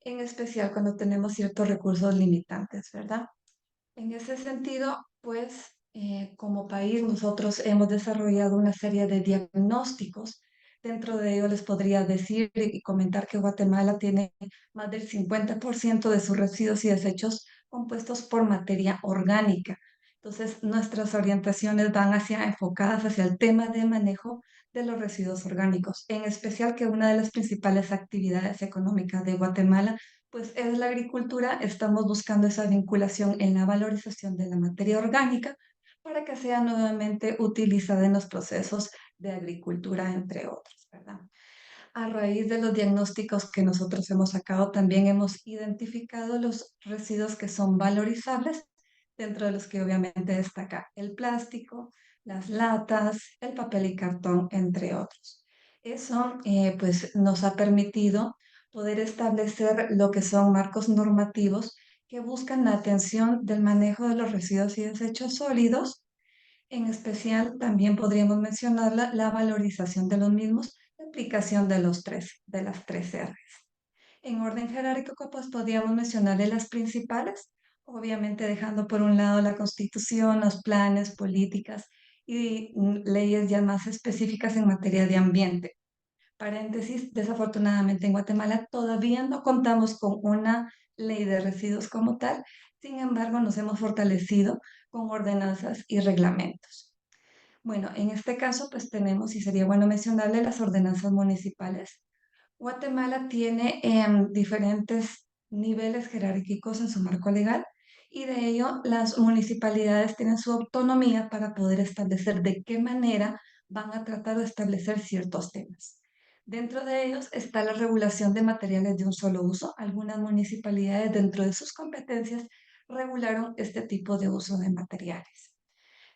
en especial cuando tenemos ciertos recursos limitantes, ¿verdad? En ese sentido, pues como país nosotros hemos desarrollado una serie de diagnósticos. Dentro de ello les podría decir y comentar que Guatemala tiene más del 50% de sus residuos y desechos compuestos por materia orgánica. Entonces, nuestras orientaciones van enfocadas hacia el tema de manejo de los residuos orgánicos, en especial que una de las principales actividades económicas de Guatemala pues es la agricultura. Estamos buscando esa vinculación en la valorización de la materia orgánica para que sea nuevamente utilizada en los procesos de agricultura, entre otros, ¿verdad? A raíz de los diagnósticos que nosotros hemos sacado, también hemos identificado los residuos que son valorizables, dentro de los que obviamente destaca el plástico, las latas, el papel y cartón, entre otros. Eso pues nos ha permitido poder establecer lo que son marcos normativos que buscan la atención del manejo de los residuos y desechos sólidos. En especial, también podríamos mencionar la valorización de los mismos, la aplicación de las tres R's. En orden jerárquico, pues podríamos mencionarle las principales, obviamente dejando por un lado la Constitución, los planes, políticas y leyes ya más específicas en materia de ambiente. Paréntesis, desafortunadamente en Guatemala todavía no contamos con una ley de residuos como tal, sin embargo nos hemos fortalecido con ordenanzas y reglamentos. Bueno, en este caso pues tenemos, y sería bueno mencionarle, las ordenanzas municipales. Guatemala tiene diferentes niveles jerárquicos en su marco legal y de ello las municipalidades tienen su autonomía para poder establecer de qué manera van a tratar de establecer ciertos temas. Dentro de ellos está la regulación de materiales de un solo uso. Algunas municipalidades dentro de sus competencias regularon este tipo de uso de materiales.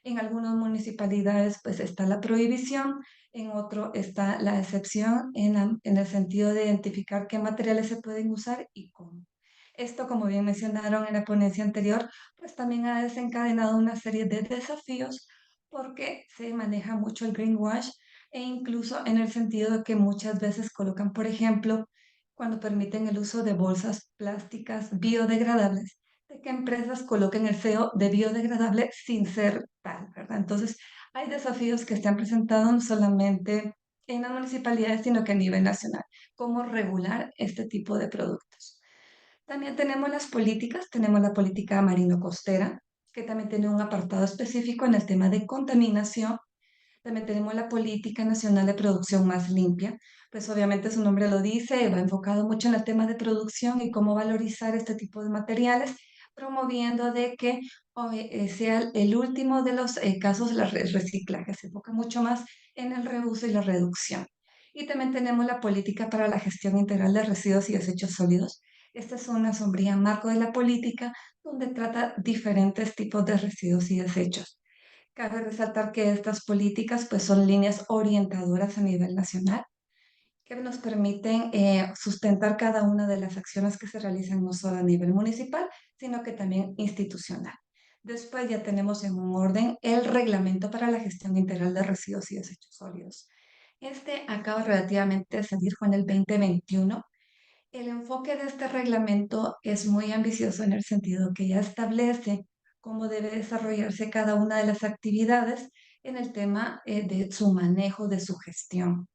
En algunas municipalidades pues está la prohibición, en otro está la excepción en el sentido de identificar qué materiales se pueden usar y cómo. Esto, como bien mencionaron en la ponencia anterior, pues también ha desencadenado una serie de desafíos porque se maneja mucho el greenwash e incluso en el sentido de que muchas veces colocan, por ejemplo, cuando permiten el uso de bolsas plásticas biodegradables, de que empresas coloquen el sello de biodegradable sin ser tal, ¿verdad? Entonces, hay desafíos que se han presentado no solamente en las municipalidades, sino que a nivel nacional, cómo regular este tipo de productos. También tenemos la política marino-costera, que también tiene un apartado específico en el tema de contaminación. También tenemos la Política Nacional de Producción Más Limpia, pues obviamente su nombre lo dice, va enfocado mucho en el tema de producción y cómo valorizar este tipo de materiales, promoviendo de que sea el último de los casos el reciclaje, se enfoca mucho más en el reuso y la reducción. Y también tenemos la Política para la Gestión Integral de Residuos y Desechos Sólidos. Esta es una sombría marco de la política donde trata diferentes tipos de residuos y desechos. Cabe resaltar que estas políticas pues, son líneas orientadoras a nivel nacional que nos permiten sustentar cada una de las acciones que se realizan no solo a nivel municipal, sino que también institucional. Después ya tenemos en un orden el Reglamento para la Gestión Integral de Residuos y Desechos Sólidos. Este acaba relativamente de salir en el 2021. El enfoque de este reglamento es muy ambicioso en el sentido que ya establece cómo debe desarrollarse cada una de las actividades en el tema de su manejo, de su gestión.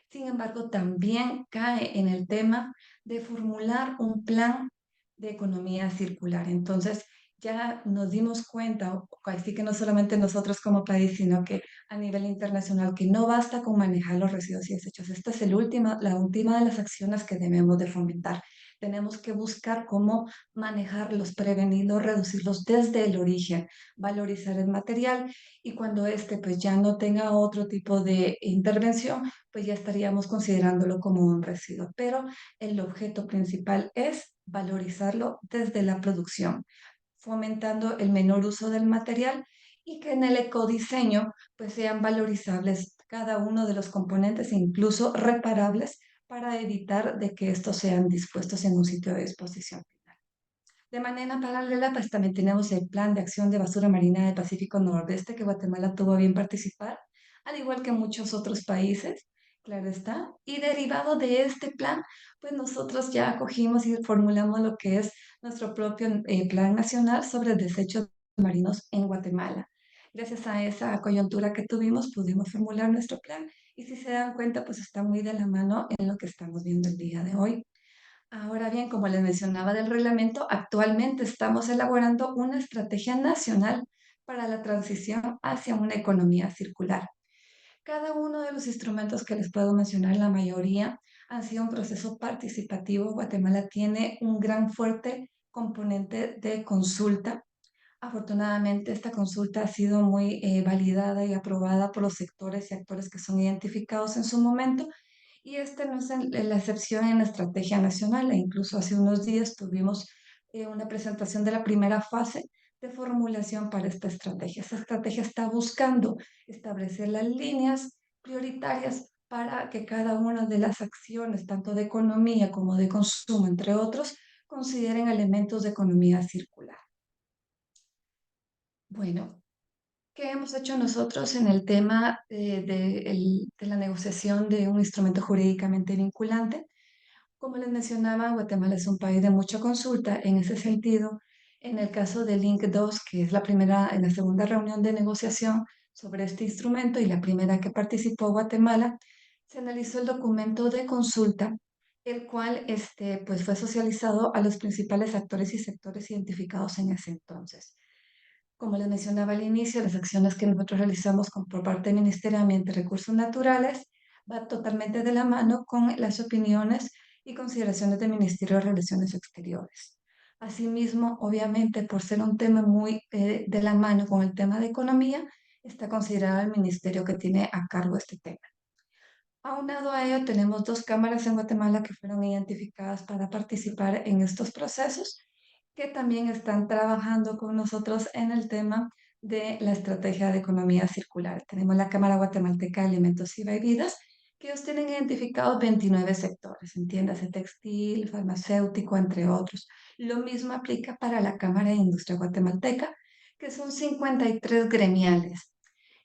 Sin embargo, también cae en el tema de formular un plan de economía circular. Entonces, ya nos dimos cuenta, así que no solamente nosotros como país, sino que a nivel internacional, que no basta con manejar los residuos y desechos. Esta es la última de las acciones que debemos de fomentar. Tenemos que buscar cómo manejarlos, prevenirlos, reducirlos desde el origen, valorizar el material y cuando este pues ya no tenga otro tipo de intervención, pues ya estaríamos considerándolo como un residuo. Pero el objeto principal es valorizarlo desde la producción, fomentando el menor uso del material y que en el ecodiseño pues sean valorizables cada uno de los componentes e incluso reparables para evitar de que estos sean dispuestos en un sitio de disposición final. De manera paralela, pues también tenemos el Plan de Acción de Basura Marina del Pacífico Nordeste, que Guatemala tuvo a bien participar, al igual que muchos otros países, claro está. Y derivado de este plan, pues nosotros ya acogimos y formulamos lo que es nuestro propio Plan Nacional sobre Desechos Marinos en Guatemala. Gracias a esa coyuntura que tuvimos, pudimos formular nuestro plan y si se dan cuenta, pues está muy de la mano en lo que estamos viendo el día de hoy. Ahora bien, como les mencionaba del reglamento, actualmente estamos elaborando una estrategia nacional para la transición hacia una economía circular. Cada uno de los instrumentos que les puedo mencionar, la mayoría, han sido un proceso participativo. Guatemala tiene un gran fuerte componente de consulta. Afortunadamente, esta consulta ha sido muy validada y aprobada por los sectores y actores que son identificados en su momento y esta no es la excepción en la estrategia nacional. E incluso hace unos días tuvimos una presentación de la primera fase de formulación para esta estrategia. Esta estrategia está buscando establecer las líneas prioritarias para que cada una de las acciones, tanto de economía como de consumo, entre otros, consideren elementos de economía circular. Bueno, ¿qué hemos hecho nosotros en el tema de la negociación de un instrumento jurídicamente vinculante? Como les mencionaba, Guatemala es un país de mucha consulta. En ese sentido, en el caso de Link 2, que es la segunda reunión de negociación sobre este instrumento y la primera que participó Guatemala, se analizó el documento de consulta, el cual pues fue socializado a los principales actores y sectores identificados en ese entonces. Como les mencionaba al inicio, las acciones que nosotros realizamos por parte del Ministerio de Ambiente y Recursos Naturales va totalmente de la mano con las opiniones y consideraciones del Ministerio de Relaciones Exteriores. Asimismo, obviamente, por ser un tema muy de la mano con el tema de economía, está considerado el ministerio que tiene a cargo este tema. Aunado a ello, tenemos 2 cámaras en Guatemala que fueron identificadas para participar en estos procesos, que también están trabajando con nosotros en el tema de la estrategia de economía circular. Tenemos la Cámara Guatemalteca de Alimentos y Bebidas, que ellos tienen identificados 29 sectores, entiéndase textil, farmacéutico, entre otros. Lo mismo aplica para la Cámara de Industria Guatemalteca, que son 53 gremiales.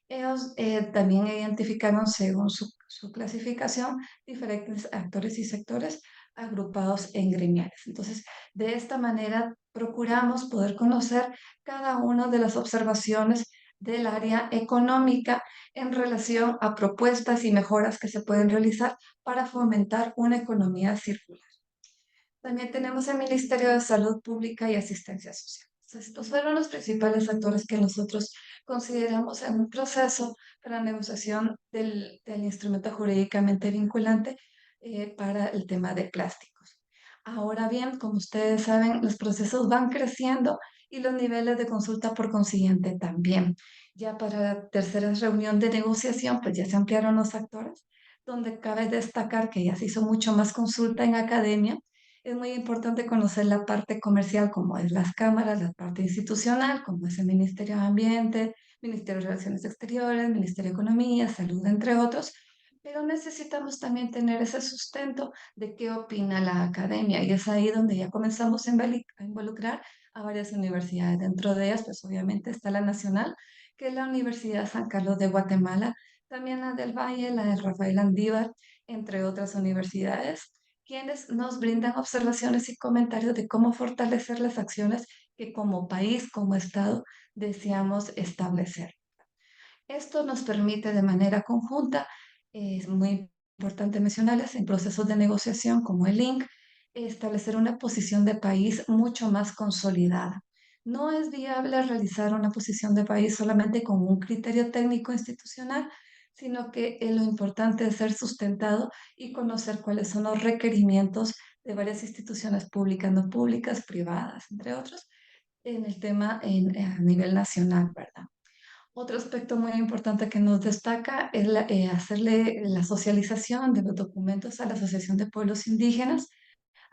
Ellos también identificaron, según su clasificación, diferentes actores y sectores agrupados en gremiales. Entonces, de esta manera procuramos poder conocer cada una de las observaciones del área económica en relación a propuestas y mejoras que se pueden realizar para fomentar una economía circular. También tenemos el Ministerio de Salud Pública y Asistencia Social. Estos fueron los principales actores que nosotros consideramos en un proceso para negociación del instrumento jurídicamente vinculante para el tema de plásticos. Ahora bien, como ustedes saben, los procesos van creciendo y los niveles de consulta por consiguiente también. Ya para la tercera reunión de negociación, pues ya se ampliaron los actores, donde cabe destacar que ya se hizo mucho más consulta en academia. Es muy importante conocer la parte comercial, como es las cámaras, la parte institucional, como es el Ministerio de Ambiente, Ministerio de Relaciones Exteriores, Ministerio de Economía, Salud, entre otros, pero necesitamos también tener ese sustento de qué opina la academia, y es ahí donde ya comenzamos a involucrar a varias universidades. Dentro de ellas, pues obviamente está la nacional, que es la Universidad San Carlos de Guatemala, también la del Valle, la del Rafael Andívar, entre otras universidades, quienes nos brindan observaciones y comentarios de cómo fortalecer las acciones que como país, como Estado, deseamos establecer. Esto nos permite de manera conjunta, es muy importante mencionarles, en procesos de negociación como el link, establecer una posición de país mucho más consolidada. No es viable realizar una posición de país solamente con un criterio técnico institucional, sino que lo importante es ser sustentado y conocer cuáles son los requerimientos de varias instituciones públicas, no públicas, privadas, entre otros, en el tema a nivel nacional, ¿verdad? Otro aspecto muy importante que nos destaca es hacerle la socialización de los documentos a la Asociación de Pueblos Indígenas.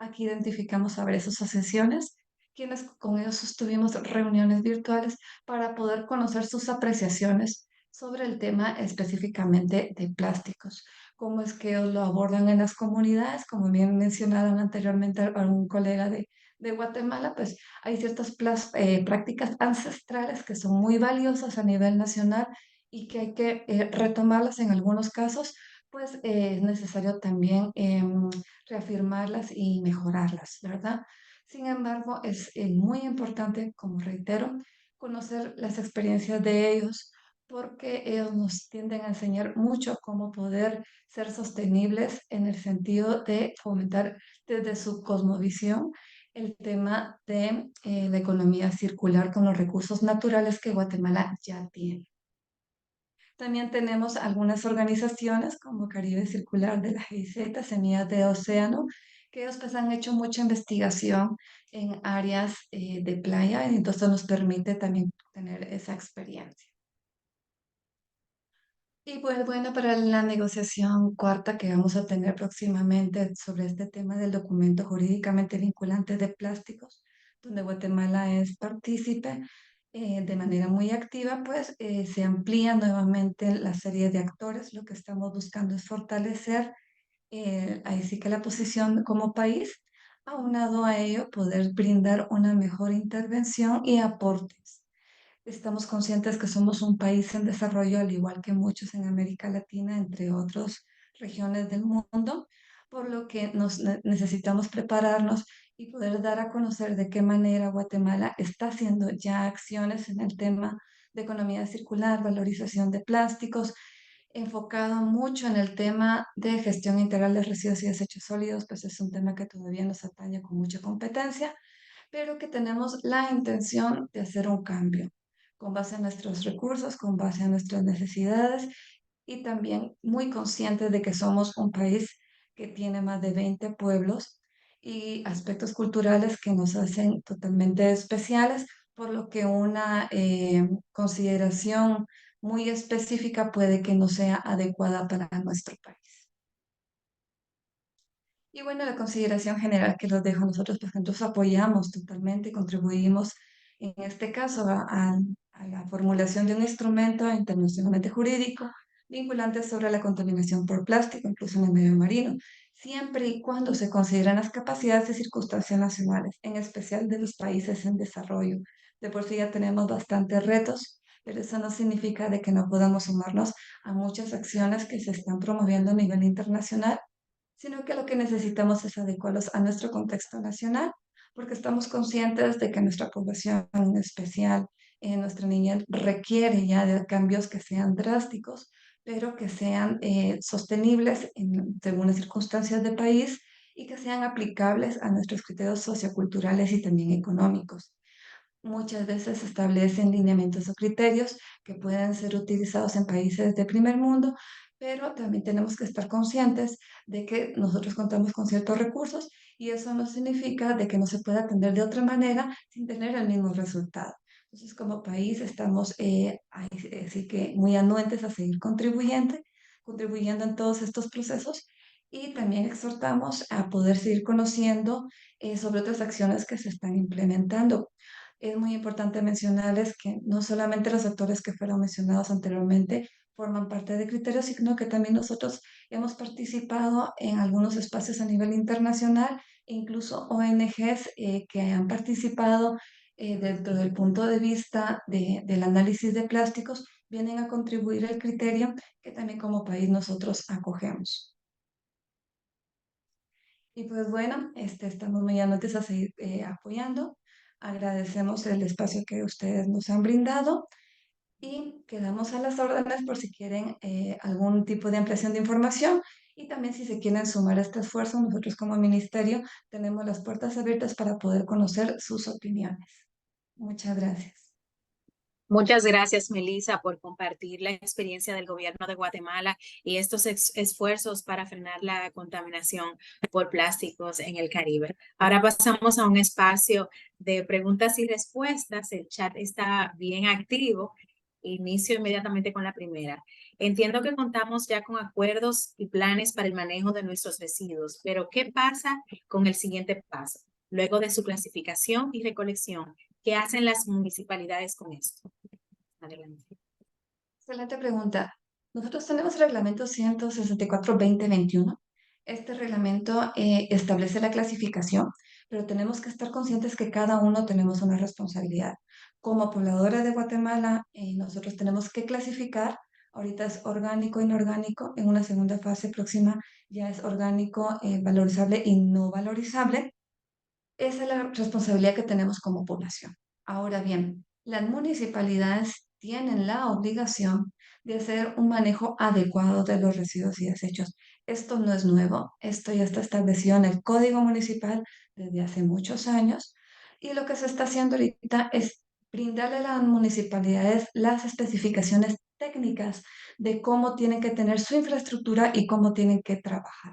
Aquí identificamos a varias asociaciones, quienes con ellos sostuvimos reuniones virtuales para poder conocer sus apreciaciones sobre el tema específicamente de plásticos, cómo es que ellos lo abordan en las comunidades, como bien mencionaron anteriormente algún colega de Guatemala, pues hay ciertas prácticas ancestrales que son muy valiosas a nivel nacional y que hay que retomarlas en algunos casos, pues es necesario también reafirmarlas y mejorarlas, ¿verdad? Sin embargo, es muy importante, como reitero, conocer las experiencias de ellos, porque ellos nos tienden a enseñar mucho cómo poder ser sostenibles en el sentido de fomentar desde su cosmovisión el tema de la economía circular con los recursos naturales que Guatemala ya tiene. También tenemos algunas organizaciones como Caribe Circular de la GIZ, Semillas de Océano, que ellos pues han hecho mucha investigación en áreas de playa, y entonces nos permite también tener esa experiencia. Y pues bueno, para la negociación cuarta que vamos a tener próximamente sobre este tema del documento jurídicamente vinculante de plásticos, donde Guatemala es partícipe de manera muy activa, pues se amplía nuevamente la serie de actores. Lo que estamos buscando es fortalecer ahí sí que la posición como país, aunado a ello poder brindar una mejor intervención y aportes. Estamos conscientes que somos un país en desarrollo, al igual que muchos en América Latina, entre otras regiones del mundo, por lo que necesitamos prepararnos y poder dar a conocer de qué manera Guatemala está haciendo ya acciones en el tema de economía circular, valorización de plásticos, enfocado mucho en el tema de gestión integral de residuos y desechos sólidos, pues es un tema que todavía nos atañe con mucha competencia, pero que tenemos la intención de hacer un cambio con base en nuestros recursos, con base en nuestras necesidades, y también muy conscientes de que somos un país que tiene más de 20 pueblos y aspectos culturales que nos hacen totalmente especiales, por lo que una consideración muy específica puede que no sea adecuada para nuestro país. Y bueno, la consideración general que los dejo a nosotros, pues nosotros apoyamos totalmente, contribuimos en este caso a la formulación de un instrumento internacionalmente jurídico vinculante sobre la contaminación por plástico, incluso en el medio marino, siempre y cuando se consideran las capacidades y circunstancias nacionales, en especial de los países en desarrollo. De por sí ya tenemos bastantes retos, pero eso no significa de que no podamos sumarnos a muchas acciones que se están promoviendo a nivel internacional, sino que lo que necesitamos es adecuarlos a nuestro contexto nacional, porque estamos conscientes de que nuestra población, en especial nuestra niñez, requiere ya de cambios que sean drásticos, pero que sean sostenibles según las circunstancias del país y que sean aplicables a nuestros criterios socioculturales y también económicos. Muchas veces se establecen lineamientos o criterios que pueden ser utilizados en países de primer mundo, pero también tenemos que estar conscientes de que nosotros contamos con ciertos recursos y eso no significa de que no se pueda atender de otra manera sin tener el mismo resultado. Entonces, como país estamos así que muy anuentes a seguir contribuyendo en todos estos procesos y también exhortamos a poder seguir conociendo sobre otras acciones que se están implementando. Es muy importante mencionarles que no solamente los actores que fueron mencionados anteriormente forman parte de criterios, sino que también nosotros hemos participado en algunos espacios a nivel internacional e incluso ONGs que han participado dentro del punto de vista del análisis de plásticos, vienen a contribuir al criterio que también como país nosotros acogemos. Y pues bueno, estamos muy anuentes a seguir apoyando. Agradecemos el espacio que ustedes nos han brindado y quedamos a las órdenes por si quieren algún tipo de ampliación de información y también si se quieren sumar a este esfuerzo, nosotros como ministerio tenemos las puertas abiertas para poder conocer sus opiniones. Muchas gracias. Muchas gracias, Melissa, por compartir la experiencia del gobierno de Guatemala y estos esfuerzos para frenar la contaminación por plásticos en el Caribe. Ahora pasamos a un espacio de preguntas y respuestas. El chat está bien activo. Inicio inmediatamente con la primera. Entiendo que contamos ya con acuerdos y planes para el manejo de nuestros residuos, pero ¿qué pasa con el siguiente paso? Luego de su clasificación y recolección, ¿qué hacen las municipalidades con esto? Adelante. Excelente pregunta. Nosotros tenemos el reglamento 164-2021. Este reglamento establece la clasificación, pero tenemos que estar conscientes que cada uno tenemos una responsabilidad. Como pobladora de Guatemala, nosotros tenemos que clasificar. Ahorita es orgánico, inorgánico. En una segunda fase próxima ya es orgánico, valorizable y no valorizable. Esa es la responsabilidad que tenemos como población. Ahora bien, las municipalidades tienen la obligación de hacer un manejo adecuado de los residuos y desechos. Esto no es nuevo, esto ya está establecido en el Código Municipal desde hace muchos años y lo que se está haciendo ahorita es brindarle a las municipalidades las especificaciones técnicas de cómo tienen que tener su infraestructura y cómo tienen que trabajar.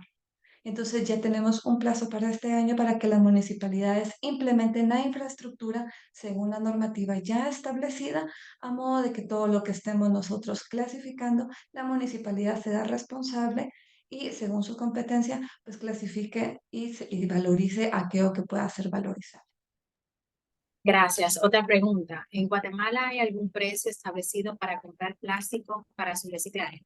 Entonces ya tenemos un plazo para este año para que las municipalidades implementen la infraestructura según la normativa ya establecida, a modo de que todo lo que estemos nosotros clasificando, la municipalidad sea responsable y según su competencia, pues clasifique y valorice aquello que pueda ser valorizado. Gracias. Otra pregunta. ¿En Guatemala hay algún precio establecido para comprar plástico para su reciclaje?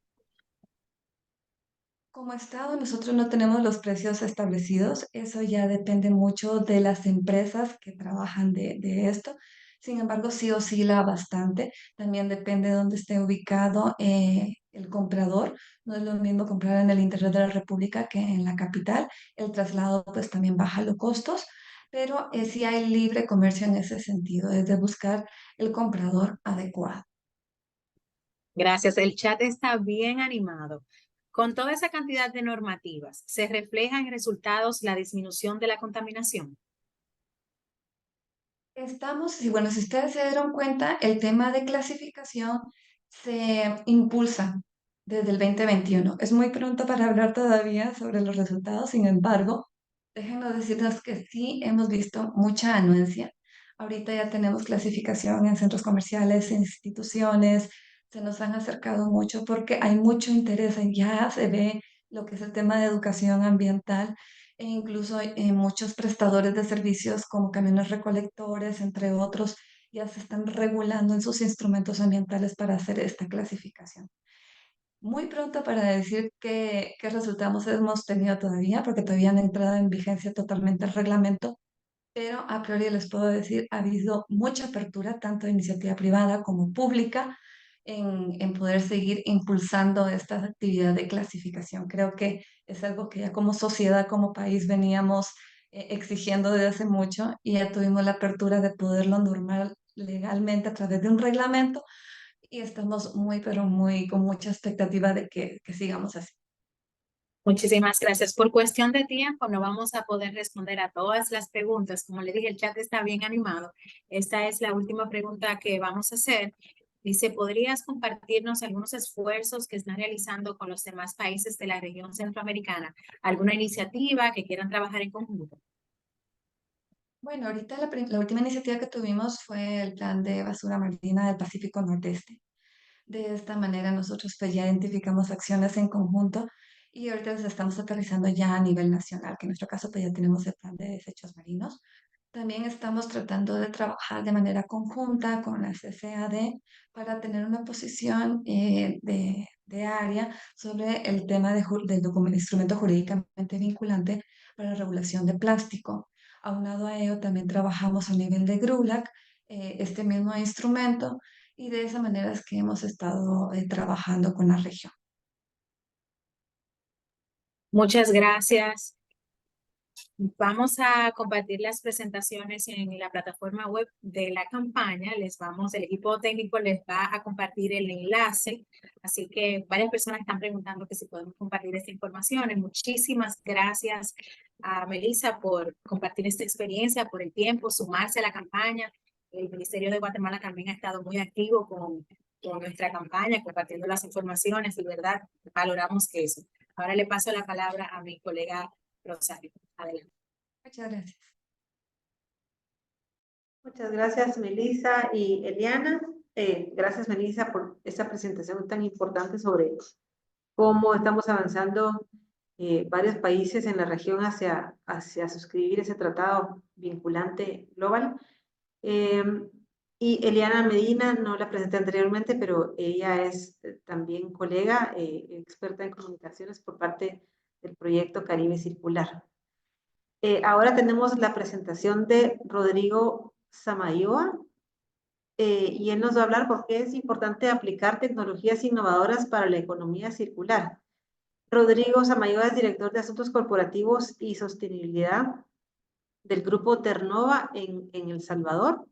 Como Estado, nosotros no tenemos los precios establecidos, eso ya depende mucho de las empresas que trabajan de esto. Sin embargo, sí oscila bastante, también depende de dónde esté ubicado el comprador. No es lo mismo comprar en el interior de la República que en la capital. El traslado pues también baja los costos, pero sí hay libre comercio en ese sentido, es de buscar el comprador adecuado. Gracias. El chat está bien animado. Con toda esa cantidad de normativas, ¿se refleja en resultados la disminución de la contaminación? Y bueno, si ustedes se dieron cuenta, el tema de clasificación se impulsa desde el 2021. Es muy pronto para hablar todavía sobre los resultados, sin embargo, déjenos decirles que sí hemos visto mucha anuencia. Ahorita ya tenemos clasificación en centros comerciales, en instituciones, se nos han acercado mucho porque hay mucho interés, ya se ve lo que es el tema de educación ambiental e incluso muchos prestadores de servicios como camiones recolectores, entre otros, ya se están regulando en sus instrumentos ambientales para hacer esta clasificación. Muy pronto para decir qué resultados hemos tenido todavía, porque todavía no ha entrado en vigencia totalmente el reglamento, pero a priori les puedo decir, ha habido mucha apertura, tanto de iniciativa privada como pública, en poder seguir impulsando esta actividad de clasificación. Creo que es algo que ya como sociedad, como país, veníamos exigiendo desde hace mucho y ya tuvimos la apertura de poderlo normar legalmente a través de un reglamento y estamos muy, pero muy con mucha expectativa de que sigamos así. Muchísimas gracias. Por cuestión de tiempo, no vamos a poder responder a todas las preguntas. Como le dije, el chat está bien animado. Esta es la última pregunta que vamos a hacer. Dice, ¿podrías compartirnos algunos esfuerzos que están realizando con los demás países de la región centroamericana? ¿Alguna iniciativa que quieran trabajar en conjunto? Bueno, ahorita la última iniciativa que tuvimos fue el plan de basura marina del Pacífico Nordeste. De esta manera nosotros pues ya identificamos acciones en conjunto y ahorita las estamos aterrizando ya a nivel nacional, que en nuestro caso pues ya tenemos el plan de desechos marinos. También estamos tratando de trabajar de manera conjunta con la CCAD para tener una posición de área sobre el tema del instrumento jurídicamente vinculante para la regulación de plástico. Aunado a ello, también trabajamos a nivel de GRULAC, este mismo instrumento, y de esa manera es que hemos estado trabajando con la región. Muchas gracias. Vamos a compartir las presentaciones en la plataforma web de la campaña. El equipo técnico les va a compartir el enlace. Así que varias personas están preguntando que si podemos compartir esta información. Muchísimas gracias a Melissa por compartir esta experiencia, por el tiempo, sumarse a la campaña. El Ministerio de Guatemala también ha estado muy activo con nuestra campaña, compartiendo las informaciones y, verdad, valoramos que eso. Ahora le paso la palabra a mi colega Rosario. Adelante. Muchas gracias. Muchas gracias, Melissa y Eliana. Gracias, Melissa, por esta presentación tan importante sobre cómo estamos avanzando varios países en la región hacia suscribir ese tratado vinculante global. Y Eliana Medina, no la presenté anteriormente, pero ella es también colega, experta en comunicaciones por parte del proyecto Caribe Circular. Ahora tenemos la presentación de Rodrigo Samayoa, y él nos va a hablar por qué es importante aplicar tecnologías innovadoras para la economía circular. Rodrigo Samayoa es director de Asuntos Corporativos y Sostenibilidad del Grupo Ternova en El Salvador.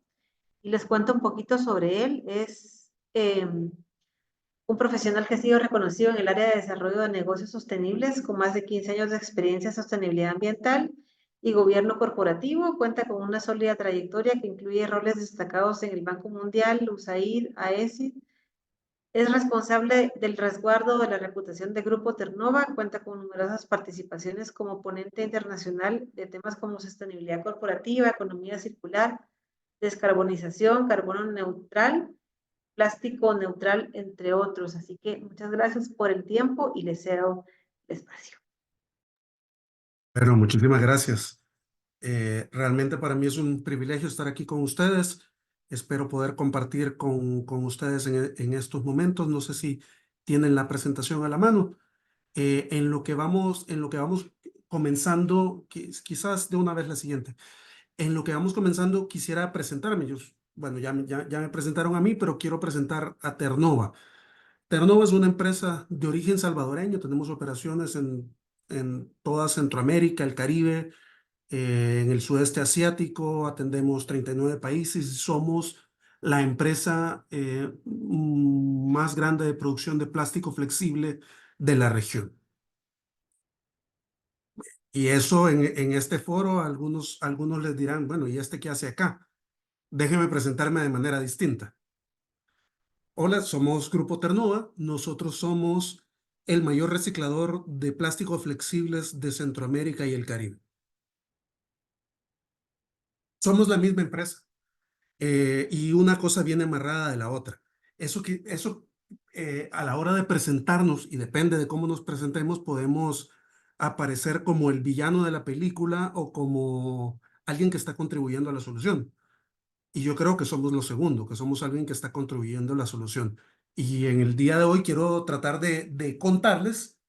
Y les cuento un poquito sobre él. Es un profesional que ha sido reconocido en el área de desarrollo de negocios sostenibles con más de 15 años de experiencia en sostenibilidad ambiental y gobierno corporativo. Cuenta con una sólida trayectoria que incluye roles destacados en el Banco Mundial, USAID, AECID. Es responsable del resguardo de la reputación de Grupo Ternova. Cuenta con numerosas participaciones como ponente internacional de temas como sostenibilidad corporativa, economía circular, descarbonización, carbono neutral, plástico neutral, entre otros. Así que muchas gracias por el tiempo y les cedo el espacio. Bueno, muchísimas gracias. Realmente para mí es un privilegio estar aquí con ustedes. Espero poder compartir con ustedes en estos momentos. No sé si tienen la presentación a la mano. En lo que vamos comenzando, quizás de una vez la siguiente. En lo que vamos comenzando, quisiera presentarme. Bueno, ya me presentaron a mí, pero quiero presentar a Ternova. Ternova es una empresa de origen salvadoreño. Tenemos operaciones en toda Centroamérica, el Caribe, en el sudeste asiático. Atendemos 39 países. Somos la empresa más grande de producción de plástico flexible de la región. Y eso en este foro algunos les dirán, bueno, ¿y este qué hace acá? Déjeme presentarme de manera distinta. Hola, somos Grupo Ternova. Nosotros somos el mayor reciclador de plásticos flexibles de Centroamérica y el Caribe. Somos la misma empresa, y una cosa viene amarrada de la otra. Eso a la hora de presentarnos, y depende de cómo nos presentemos, podemos aparecer como el villano de la película o como alguien que está contribuyendo a la solución. Y yo creo que somos lo segundo, que somos alguien que está contribuyendo a la solución. Y en el día de hoy quiero tratar de contarles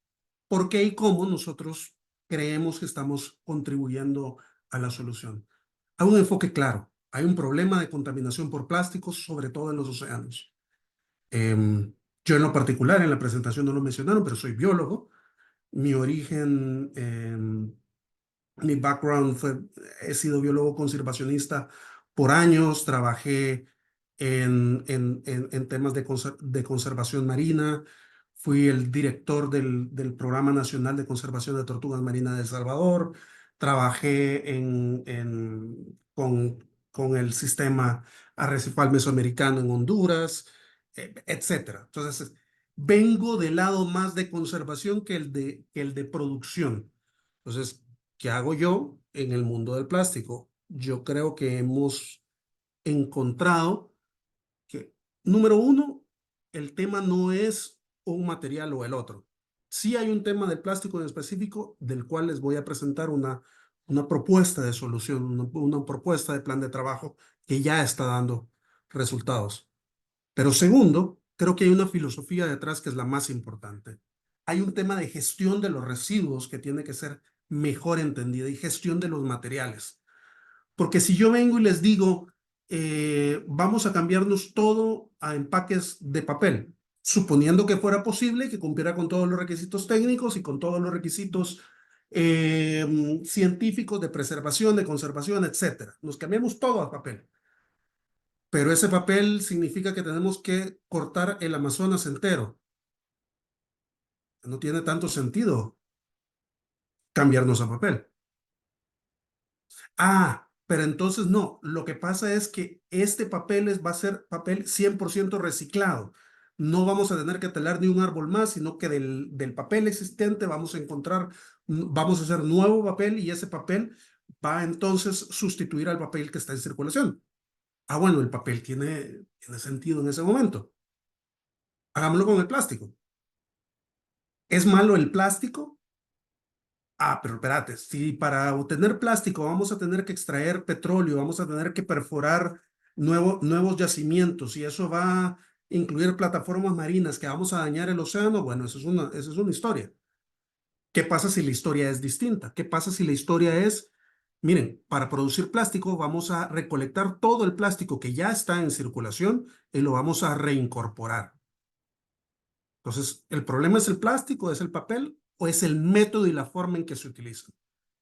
por qué y cómo nosotros creemos que estamos contribuyendo a la solución. Hay un enfoque claro. Hay un problema de contaminación por plásticos, sobre todo en los océanos. Yo en lo particular, en la presentación no lo mencionaron, pero soy biólogo. Mi origen, mi background he sido biólogo conservacionista por años, trabajé en temas de conservación marina, fui el director del Programa Nacional de Conservación de Tortugas Marinas de El Salvador, trabajé con el sistema arrecifal mesoamericano en Honduras, etcétera. Entonces, vengo del lado más de conservación que el de producción. Entonces, ¿qué hago yo en el mundo del plástico? Yo creo que hemos encontrado que, número uno, el tema no es un material o el otro. Sí hay un tema del plástico en específico del cual les voy a presentar una propuesta de solución, una propuesta de plan de trabajo que ya está dando resultados. Pero segundo, creo que hay una filosofía detrás que es la más importante. Hay un tema de gestión de los residuos que tiene que ser mejor entendida y gestión de los materiales. Porque si yo vengo y les digo, vamos a cambiarnos todo a empaques de papel, suponiendo que fuera posible, que cumpliera con todos los requisitos técnicos y con todos los requisitos científicos de preservación, de conservación, etcétera. Nos cambiamos todo a papel. Pero ese papel significa que tenemos que cortar el Amazonas entero. No tiene tanto sentido cambiarnos a papel. Ah, pero entonces no. Lo que pasa es que este papel va a ser papel 100% reciclado. No vamos a tener que talar ni un árbol más, sino que del papel existente vamos a hacer nuevo papel y ese papel va a entonces sustituir al papel que está en circulación. Ah, bueno, el papel tiene sentido en ese momento. Hagámoslo con el plástico. ¿Es malo el plástico? Ah, pero espérate, si para obtener plástico vamos a tener que extraer petróleo, vamos a tener que perforar nuevos yacimientos y eso va a incluir plataformas marinas que vamos a dañar el océano, bueno, esa es una historia. ¿Qué pasa si la historia es distinta? ¿Qué pasa si la historia es, miren, para producir plástico vamos a recolectar todo el plástico que ya está en circulación y lo vamos a reincorporar? Entonces, ¿el problema es el plástico, es el papel o es el método y la forma en que se utilizan?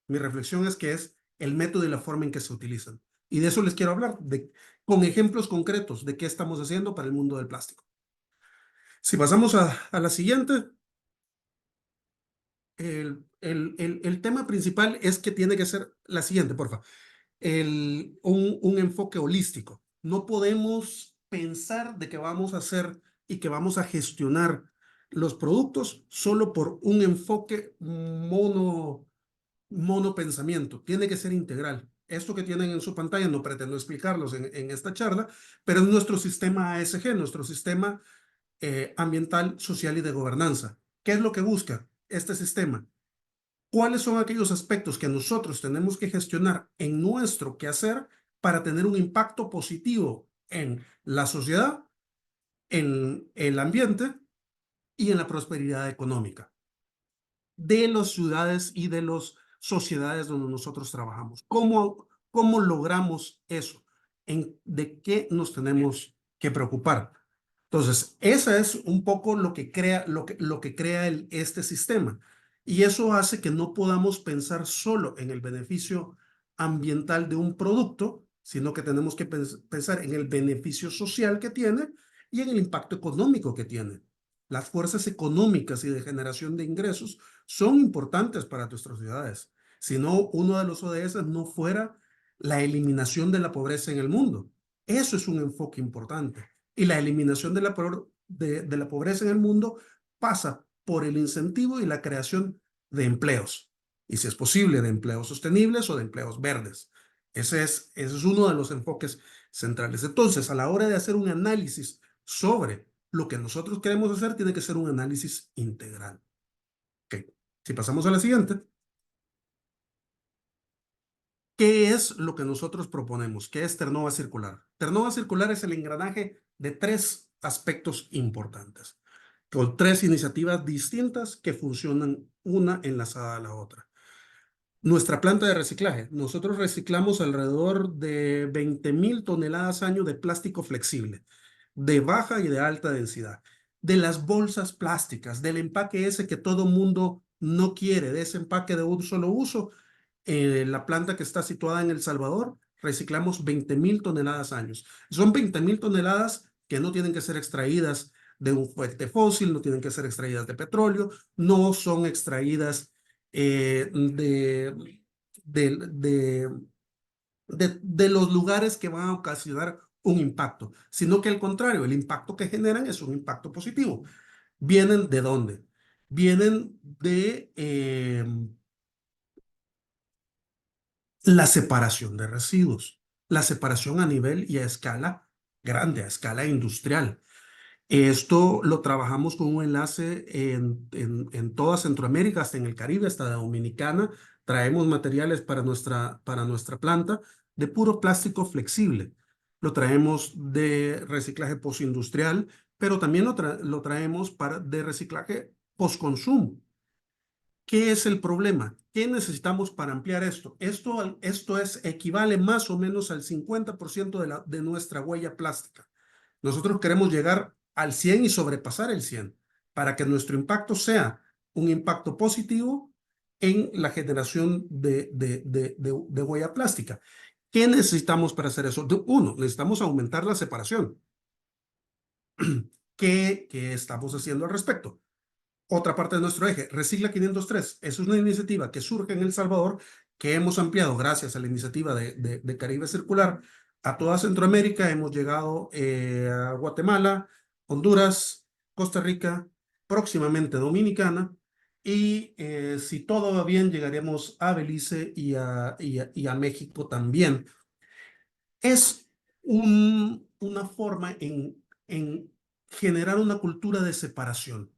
Mi reflexión es que es el método y la forma en que se utilizan. Y de eso les quiero hablar, con ejemplos concretos de qué estamos haciendo para el mundo del plástico. Si pasamos a la siguiente, el tema principal es que tiene que ser la siguiente, porfa. Un enfoque holístico. No podemos pensar de que vamos a hacer y que vamos a gestionar los productos solo por un enfoque monopensamiento. Tiene que ser integral. Esto que tienen en su pantalla no pretendo explicarlos en esta charla, pero es nuestro sistema ASG, nuestro sistema ambiental, social y de gobernanza. ¿Qué es lo que busca este sistema? ¿Cuáles son aquellos aspectos que nosotros tenemos que gestionar en nuestro quehacer para tener un impacto positivo en la sociedad, en el ambiente y en la prosperidad económica de las ciudades y de las sociedades donde nosotros trabajamos? ¿Cómo logramos eso? ¿De qué nos tenemos que preocupar? Entonces, esa es un poco lo que crea, este sistema. Y eso hace que no podamos pensar solo en el beneficio ambiental de un producto, sino que tenemos que pensar en el beneficio social que tiene y en el impacto económico que tiene. Las fuerzas económicas y de generación de ingresos son importantes para nuestras ciudades. Si no, uno de los ODS no fuera la eliminación de la pobreza en el mundo. Eso es un enfoque importante. Y la eliminación de la pobreza en el mundo pasa por el incentivo y la creación de empleos. Y si es posible, de empleos sostenibles o de empleos verdes. Ese es uno de los enfoques centrales. Entonces, a la hora de hacer un análisis sobre lo que nosotros queremos hacer, tiene que ser un análisis integral. Okay. Si pasamos a la siguiente. ¿Qué es lo que nosotros proponemos? ¿Qué es Ternova Circular? Ternova Circular es el engranaje de 3 aspectos importantes, con 3 iniciativas distintas que funcionan una enlazada a la otra. Nuestra planta de reciclaje. Nosotros reciclamos alrededor de 20,000 toneladas año de plástico flexible, de baja y de alta densidad. De las bolsas plásticas, del empaque ese que todo mundo no quiere, de ese empaque de un solo uso, la planta que está situada en El Salvador, reciclamos 20,000 toneladas años. Son 20,000 toneladas que no tienen que ser extraídas de un fuente fósil, no tienen que ser extraídas de petróleo, no son extraídas de los lugares que van a ocasionar un impacto, sino que al contrario, el impacto que generan es un impacto positivo. ¿Vienen de dónde? Vienen de la separación de residuos, la separación a nivel y a escala grande, a escala industrial. Esto lo trabajamos con un enlace en toda Centroamérica, hasta en el Caribe, hasta la Dominicana. Traemos materiales para nuestra planta de puro plástico flexible. Lo traemos de reciclaje postindustrial, pero también lo traemos de reciclaje postconsumo. ¿Qué es el problema? ¿Qué necesitamos para ampliar esto? Esto equivale más o menos al 50% de nuestra huella plástica. Nosotros queremos llegar al 100 y sobrepasar el 100 para que nuestro impacto sea un impacto positivo en la generación de huella plástica. ¿Qué necesitamos para hacer eso? Uno, necesitamos aumentar la separación. ¿Qué estamos haciendo al respecto? Otra parte de nuestro eje, Recicla 503, es una iniciativa que surge en El Salvador, que hemos ampliado gracias a la iniciativa de Caribe Circular a toda Centroamérica. Hemos llegado a Guatemala, Honduras, Costa Rica, próximamente Dominicana, y si todo va bien, llegaremos a Belice y a México también. Es una forma en generar una cultura de separación,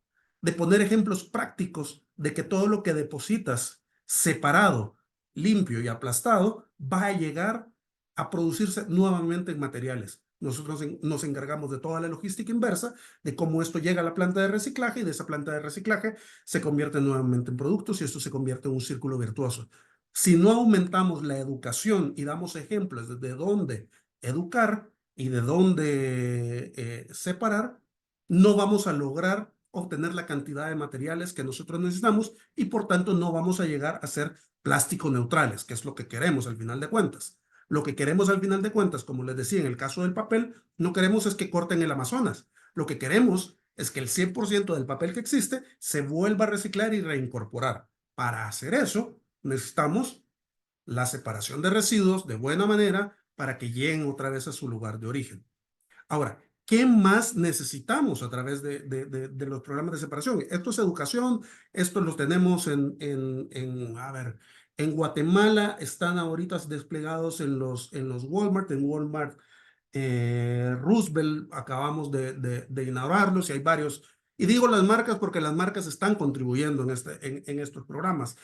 de poner ejemplos prácticos de que todo lo que depositas separado, limpio y aplastado va a llegar a producirse nuevamente en materiales. Nosotros nos encargamos de toda la logística inversa, de cómo esto llega a la planta de reciclaje, y de esa planta de reciclaje se convierte nuevamente en productos, y esto se convierte en un círculo virtuoso. Si no aumentamos la educación y damos ejemplos de dónde educar y de dónde separar, no vamos a lograr obtener la cantidad de materiales que nosotros necesitamos, y por tanto no vamos a llegar a ser plástico neutrales, que es lo que queremos al final de cuentas. Lo que queremos al final de cuentas, como les decía en el caso del papel, no queremos es que corten el Amazonas. Lo que queremos es que el 100% del papel que existe se vuelva a reciclar y reincorporar. Para hacer eso, necesitamos la separación de residuos de buena manera para que lleguen otra vez a su lugar de origen. Ahora, ¿qué más necesitamos a través de los programas de separación? Esto es educación, esto lo tenemos en Guatemala están ahorita desplegados en los Walmart, en Walmart Roosevelt, acabamos de inaugurarlos, y hay varios. Y digo las marcas porque las marcas están contribuyendo en estos programas.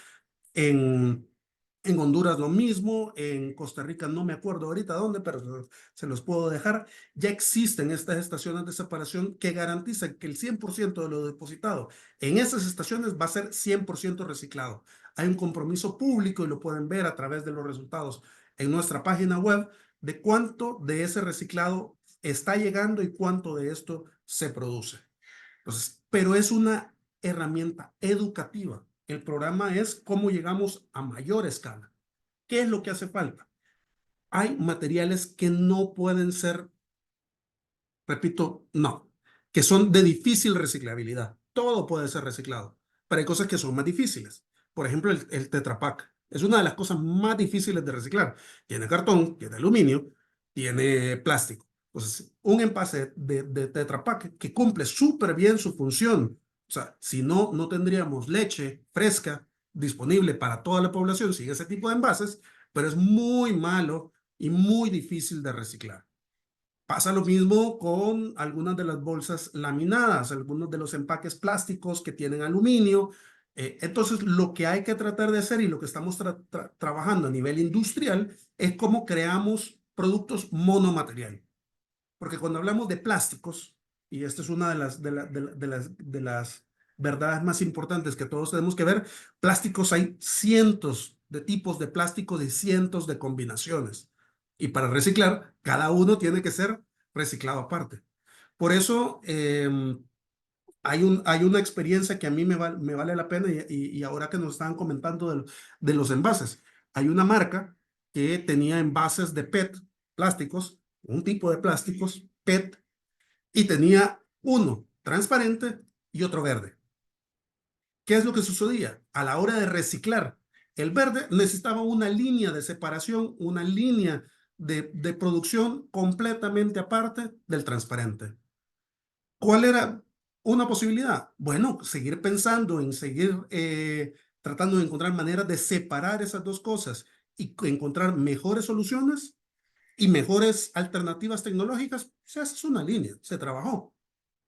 En Honduras lo mismo, en Costa Rica no me acuerdo ahorita dónde, pero se los puedo dejar. Ya existen estas estaciones de separación que garantizan que el 100% de lo depositado en esas estaciones va a ser 100% reciclado. Hay un compromiso público, y lo pueden ver a través de los resultados en nuestra página web, de cuánto de ese reciclado está llegando y cuánto de esto se produce. Entonces, pero es una herramienta educativa. El programa es cómo llegamos a mayor escala. ¿Qué es lo que hace falta? Hay materiales que no pueden ser, repito, no, que son de difícil reciclabilidad. Todo puede ser reciclado, pero hay cosas que son más difíciles. Por ejemplo, el Tetra Pak es una de las cosas más difíciles de reciclar. Tiene cartón, tiene aluminio, tiene plástico. Entonces, un envase de Tetra Pak que cumple súper bien su función. O sea, si no, no tendríamos leche fresca disponible para toda la población sin ese tipo de envases, pero es muy malo y muy difícil de reciclar. Pasa lo mismo con algunas de las bolsas laminadas, algunos de los empaques plásticos que tienen aluminio, Entonces, lo que hay que tratar de hacer y lo que estamos trabajando a nivel industrial es cómo creamos productos monomaterial. Porque cuando hablamos de plásticos, y esta es una de las verdades más importantes que todos tenemos que ver, plásticos hay cientos de tipos de plásticos y cientos de combinaciones. Y para reciclar, cada uno tiene que ser reciclado aparte. Por eso, hay una experiencia que a mí me vale la pena y ahora que nos estaban comentando de los envases, hay una marca que tenía envases de PET, plásticos, un tipo de plásticos PET, y tenía uno transparente y otro verde. ¿Qué es lo que sucedía? A la hora de reciclar, el verde necesitaba una línea de separación, una línea de producción completamente aparte del transparente. ¿Cuál era una posibilidad? Bueno, seguir pensando en seguir tratando de encontrar maneras de separar esas dos cosas y encontrar mejores soluciones y mejores alternativas tecnológicas. Se hace una línea, se trabajó.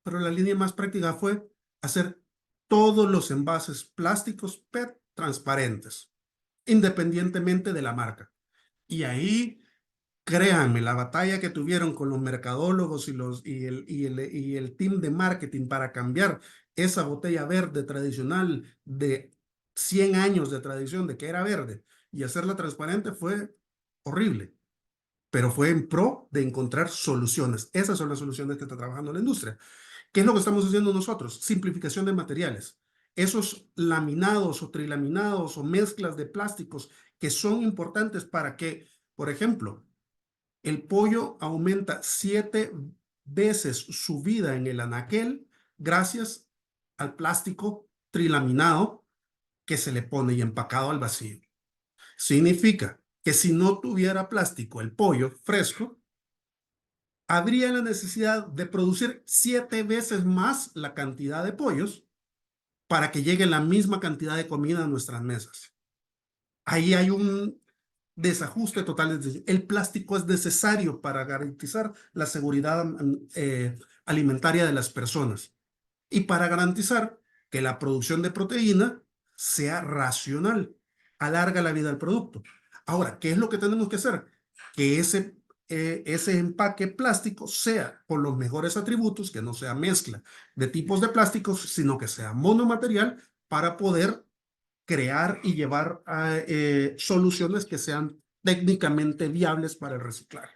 Pero la línea más práctica fue hacer todos los envases plásticos PET transparentes, independientemente de la marca. Y ahí, créanme, la batalla que tuvieron con los mercadólogos y el team de marketing para cambiar esa botella verde tradicional de 100 años de tradición de que era verde y hacerla transparente fue horrible, pero fue en pro de encontrar soluciones. Esas son las soluciones que está trabajando la industria. ¿Qué es lo que estamos haciendo nosotros? Simplificación de materiales. Esos laminados o trilaminados o mezclas de plásticos que son importantes para que, por ejemplo, el pollo aumenta 7 veces su vida en el anaquel gracias al plástico trilaminado que se le pone y empacado al vacío. Significa que si no tuviera plástico el pollo fresco, habría la necesidad de producir 7 veces más la cantidad de pollos para que llegue la misma cantidad de comida a nuestras mesas. Ahí hay un desajuste total. El plástico es necesario para garantizar la seguridad alimentaria de las personas y para garantizar que la producción de proteína sea racional, alarga la vida del producto. Ahora, ¿qué es lo que tenemos que hacer? Que ese empaque plástico sea con los mejores atributos, que no sea mezcla de tipos de plásticos, sino que sea monomaterial para poder crear y llevar a soluciones que sean técnicamente viables para el reciclaje.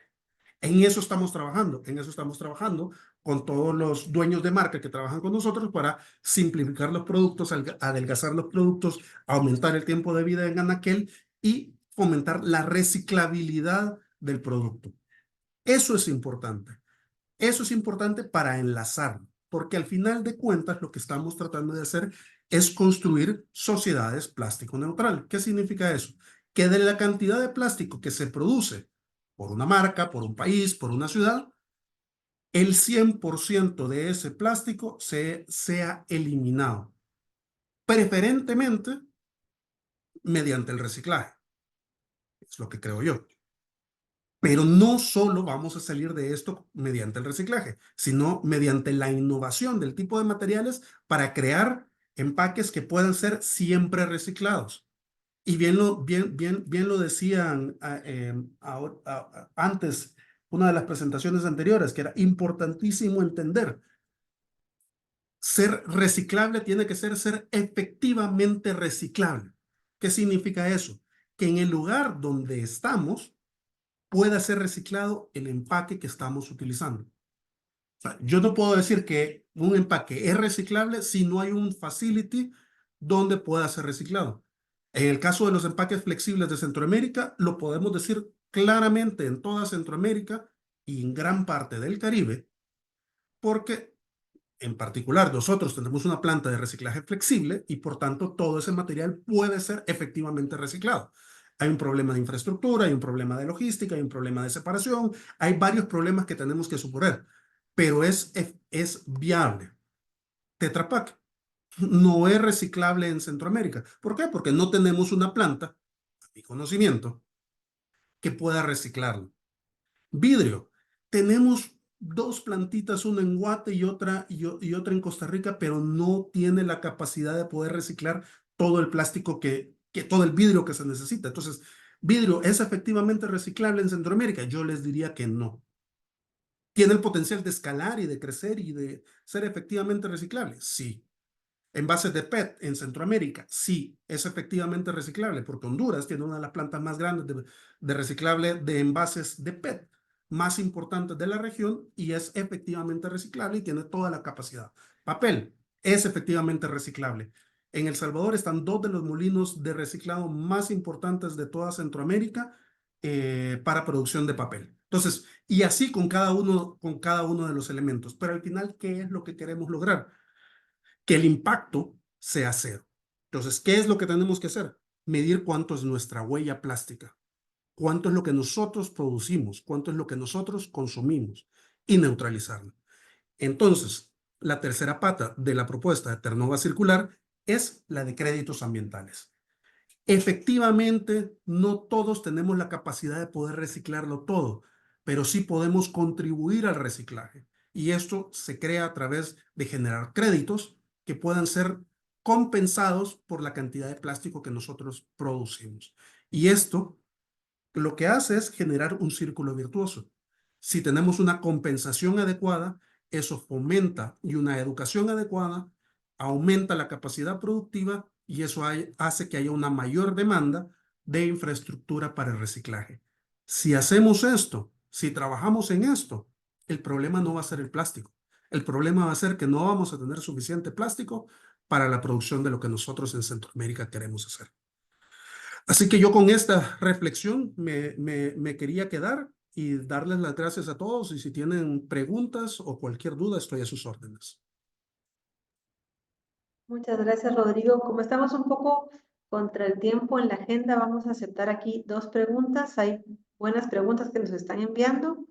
En eso estamos trabajando con todos los dueños de marca que trabajan con nosotros para simplificar los productos, adelgazar los productos, aumentar el tiempo de vida en anaquel y fomentar la reciclabilidad del producto. Eso es importante. Eso es importante para enlazar, porque al final de cuentas lo que estamos tratando de hacer es construir sociedades plástico neutral. ¿Qué significa eso? Que de la cantidad de plástico que se produce por una marca, por un país, por una ciudad, el 100% de ese plástico sea eliminado, preferentemente mediante el reciclaje. Es lo que creo yo. Pero no solo vamos a salir de esto mediante el reciclaje, sino mediante la innovación del tipo de materiales para crear empaques que puedan ser siempre reciclados. Y bien lo decían antes, una de las presentaciones anteriores, que era importantísimo entender. Ser reciclable tiene que ser efectivamente reciclable. ¿Qué significa eso? Que en el lugar donde estamos pueda ser reciclado el empaque que estamos utilizando. O sea, yo no puedo decir que un empaque es reciclable si no hay un facility donde pueda ser reciclado. En el caso de los empaques flexibles de Centroamérica, lo podemos decir claramente en toda Centroamérica y en gran parte del Caribe, porque en particular nosotros tenemos una planta de reciclaje flexible y por tanto todo ese material puede ser efectivamente reciclado. Hay un problema de infraestructura, hay un problema de logística, hay un problema de separación, hay varios problemas que tenemos que superar, pero es viable. Tetra Pak no es reciclable en Centroamérica. ¿Por qué? Porque no tenemos una planta, a mi conocimiento, que pueda reciclarlo. Vidrio, tenemos 2 plantitas, una en Guate y otra en Costa Rica, pero no tiene la capacidad de poder reciclar todo el plástico todo el vidrio que se necesita. Entonces, ¿vidrio es efectivamente reciclable en Centroamérica? Yo les diría que no. ¿Tiene el potencial de escalar y de crecer y de ser efectivamente reciclable? Sí. Envases de PET en Centroamérica, sí, es efectivamente reciclable, porque Honduras tiene una de las plantas más grandes de reciclable de envases de PET más importantes de la región y es efectivamente reciclable y tiene toda la capacidad. Papel es efectivamente reciclable. En El Salvador están 2 de los molinos de reciclado más importantes de toda Centroamérica para producción de papel. Entonces, y así con cada uno de los elementos. Pero al final, ¿qué es lo que queremos lograr? Que el impacto sea cero. Entonces, ¿qué es lo que tenemos que hacer? Medir cuánto es nuestra huella plástica, cuánto es lo que nosotros producimos, cuánto es lo que nosotros consumimos y neutralizarlo. Entonces, la tercera pata de la propuesta de Ternova Circular es la de créditos ambientales. Efectivamente, no todos tenemos la capacidad de poder reciclarlo todo, pero sí podemos contribuir al reciclaje. Y esto se crea a través de generar créditos que puedan ser compensados por la cantidad de plástico que nosotros producimos. Y esto lo que hace es generar un círculo virtuoso. Si tenemos una compensación adecuada, eso fomenta y una educación adecuada aumenta la capacidad productiva y eso hace que haya una mayor demanda de infraestructura para el reciclaje. Si hacemos esto, si trabajamos en esto, el problema no va a ser el plástico. El problema va a ser que no vamos a tener suficiente plástico para la producción de lo que nosotros en Centroamérica queremos hacer. Así que yo con esta reflexión me quería quedar y darles las gracias a todos y si tienen preguntas o cualquier duda estoy a sus órdenes. Muchas gracias, Rodrigo. Como estamos un poco contra el tiempo en la agenda, vamos a aceptar aquí 2 preguntas. Hay buenas preguntas que nos están enviando.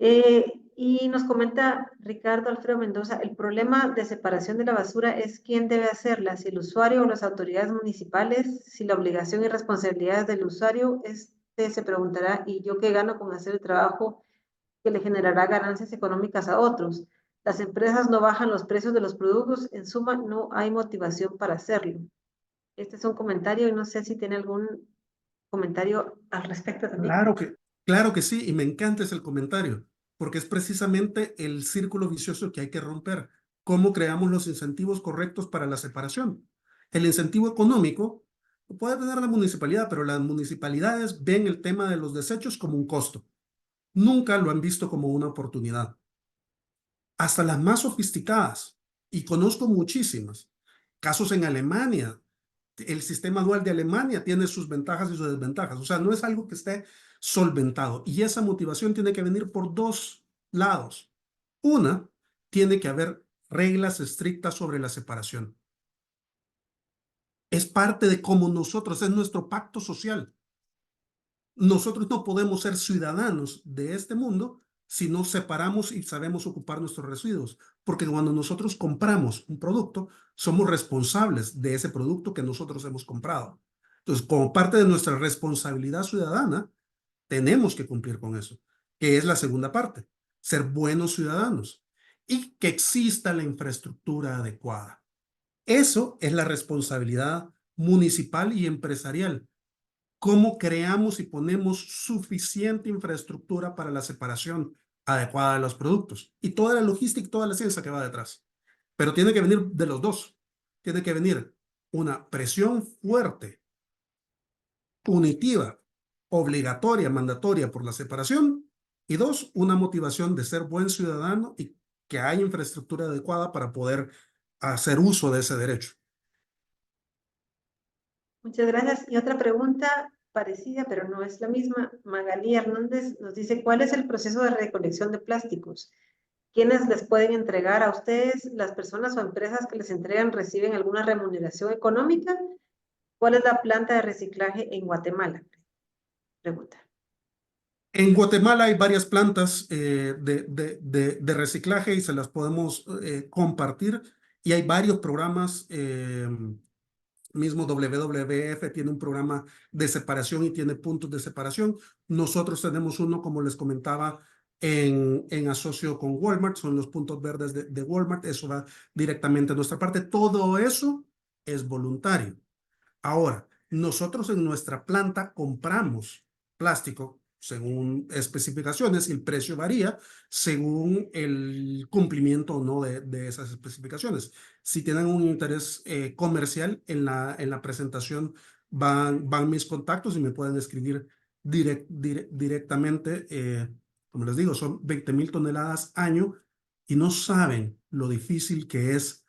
Y nos comenta Ricardo Alfredo Mendoza, el problema de separación de la basura es quién debe hacerla, si el usuario o las autoridades municipales, si la obligación y responsabilidad del usuario, se preguntará, ¿y yo qué gano con hacer el trabajo que le generará ganancias económicas a otros? Las empresas no bajan los precios de los productos, en suma, no hay motivación para hacerlo. Este es un comentario y no sé si tiene algún comentario al respecto también. Claro que sí, y me encanta ese comentario, porque es precisamente el círculo vicioso que hay que romper. ¿Cómo creamos los incentivos correctos para la separación? El incentivo económico lo puede tener la municipalidad, pero las municipalidades ven el tema de los desechos como un costo. Nunca lo han visto como una oportunidad. Hasta las más sofisticadas, y conozco muchísimas, casos en Alemania. El sistema dual de Alemania tiene sus ventajas y sus desventajas. O sea, no es algo que esté solventado. Y esa motivación tiene que venir por 2 lados. Una, tiene que haber reglas estrictas sobre la separación. Es parte de cómo nosotros, es nuestro pacto social. Nosotros no podemos ser ciudadanos de este mundo si no separamos y sabemos ocupar nuestros residuos. Porque cuando nosotros compramos un producto, somos responsables de ese producto que nosotros hemos comprado. Entonces, como parte de nuestra responsabilidad ciudadana, tenemos que cumplir con eso, que es la segunda parte, ser buenos ciudadanos y que exista la infraestructura adecuada. Eso es la responsabilidad municipal y empresarial. ¿Cómo creamos y ponemos suficiente infraestructura para la separación adecuada de los productos? Y toda la logística y toda la ciencia que va detrás. Pero tiene que venir de los dos. Tiene que venir una presión fuerte, punitiva, obligatoria, mandatoria por la separación. Y 2, una motivación de ser buen ciudadano y que haya infraestructura adecuada para poder hacer uso de ese derecho. Muchas gracias. Y otra pregunta parecida, pero no es la misma. Magalí Hernández nos dice, ¿cuál es el proceso de recolección de plásticos? ¿Quiénes les pueden entregar a ustedes? ¿Las personas o empresas que les entregan reciben alguna remuneración económica? ¿Cuál es la planta de reciclaje en Guatemala? Pregunta. En Guatemala hay varias plantas de reciclaje y se las podemos compartir. Y hay varios programas. Mismo WWF tiene un programa de separación y tiene puntos de separación. Nosotros tenemos uno, como les comentaba, en asocio con Walmart, son los puntos verdes de Walmart, eso va directamente a nuestra parte. Todo eso es voluntario. Ahora, nosotros en nuestra planta compramos plástico según especificaciones y el precio varía según el cumplimiento o no de esas especificaciones. Si tienen un interés comercial, en la presentación van mis contactos y me pueden escribir directamente. Como les digo, son 20,000 toneladas año y no saben lo difícil que es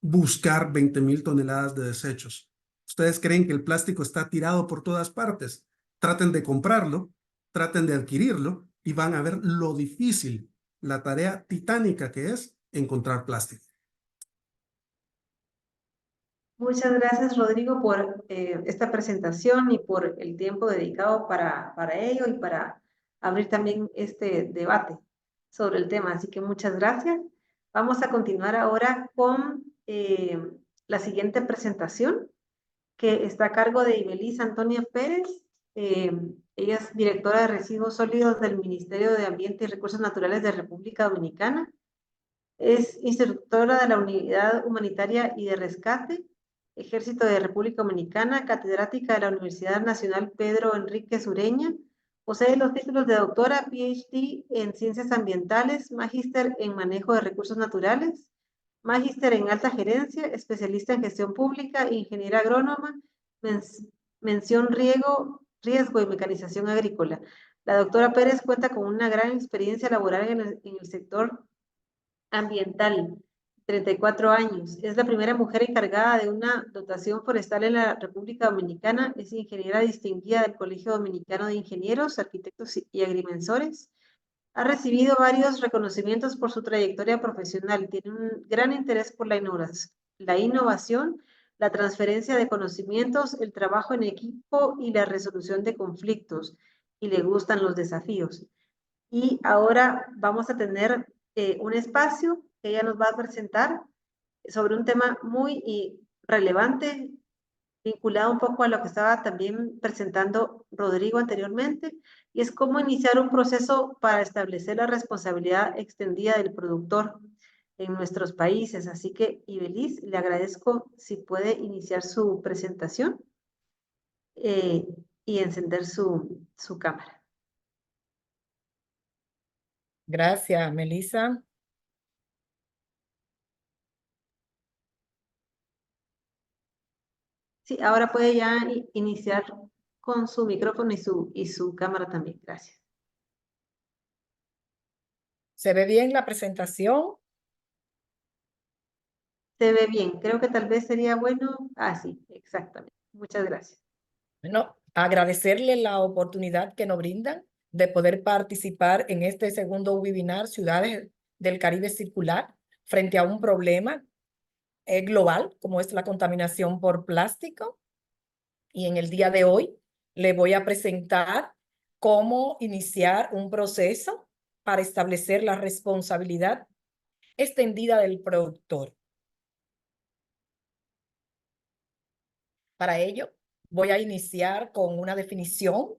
buscar 20,000 toneladas de desechos. Ustedes creen que el plástico está tirado por todas partes. Traten de comprarlo, traten de adquirirlo y van a ver lo difícil, la tarea titánica que es encontrar plástico. Muchas gracias, Rodrigo, por esta presentación y por el tiempo dedicado para ello y para abrir también este debate sobre el tema. Así que muchas gracias. Vamos a continuar ahora con la siguiente presentación, que está a cargo de Ibeliz Antonia Pérez. Ella es directora de Residuos Sólidos del Ministerio de Ambiente y Recursos Naturales de República Dominicana. Es instructora de la Unidad Humanitaria y de Rescate, Ejército de República Dominicana, catedrática de la Universidad Nacional Pedro Enríquez Ureña. Posee los títulos de doctora, PhD en Ciencias Ambientales, magíster en Manejo de Recursos Naturales, magíster en Alta Gerencia, especialista en Gestión Pública, ingeniera agrónoma, mención riesgo y mecanización agrícola. La doctora Pérez cuenta con una gran experiencia laboral en el sector ambiental, 34 años. Es la primera mujer encargada de una dotación forestal en la República Dominicana. Es ingeniera distinguida del Colegio Dominicano de Ingenieros, Arquitectos y Agrimensores. Ha recibido varios reconocimientos por su trayectoria profesional. Tiene un gran interés por la innovación, la transferencia de conocimientos, el trabajo en equipo y la resolución de conflictos. Y le gustan los desafíos. Y ahora vamos a tener un espacio que ella nos va a presentar sobre un tema muy relevante, vinculado un poco a lo que estaba también presentando Rodrigo anteriormente, y es cómo iniciar un proceso para establecer la responsabilidad extendida del productor en nuestros países. Así que, Ibeliz, le agradezco si puede iniciar su presentación y encender su cámara. Gracias, Melissa. Sí, ahora puede ya iniciar con su micrófono y su cámara también. Gracias. ¿Se ve bien la presentación? Se ve bien. Creo que tal vez sería bueno. Ah, sí, exactamente. Muchas gracias. Bueno, agradecerle la oportunidad que nos brindan de poder participar en este segundo webinar Ciudades del Caribe Circular frente a un problema global como es la contaminación por plástico. Y en el día de hoy le voy a presentar cómo iniciar un proceso para establecer la responsabilidad extendida del productor. Para ello, voy a iniciar con una definición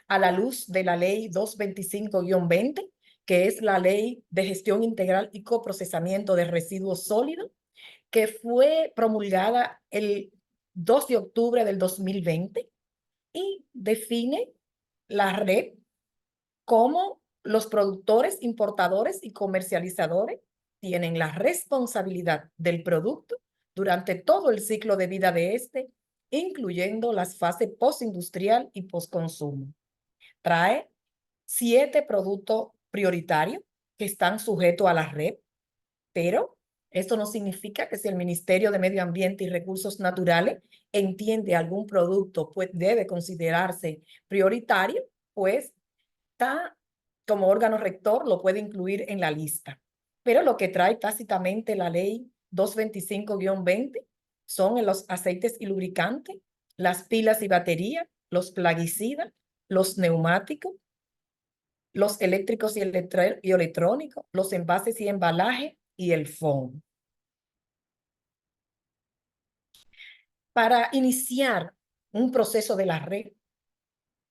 a la luz de la Ley 225-20, que es la Ley de Gestión Integral y Coprocesamiento de Residuos Sólidos, que fue promulgada el 2 de octubre del 2020 y define la red como los productores, importadores y comercializadores tienen la responsabilidad del producto durante todo el ciclo de vida de este, incluyendo las fases postindustrial y postconsumo. Trae 7 productos prioritarios que están sujetos a la red, pero esto no significa que si el Ministerio de Medio Ambiente y Recursos Naturales entiende algún producto pues debe considerarse prioritario, pues está como órgano rector, lo puede incluir en la lista. Pero lo que trae tácitamente la ley 225-20 son los aceites y lubricantes, las pilas y baterías, los plaguicidas, los neumáticos, los eléctricos y electrónicos, los envases y embalajes y el foam. Para iniciar un proceso de la red,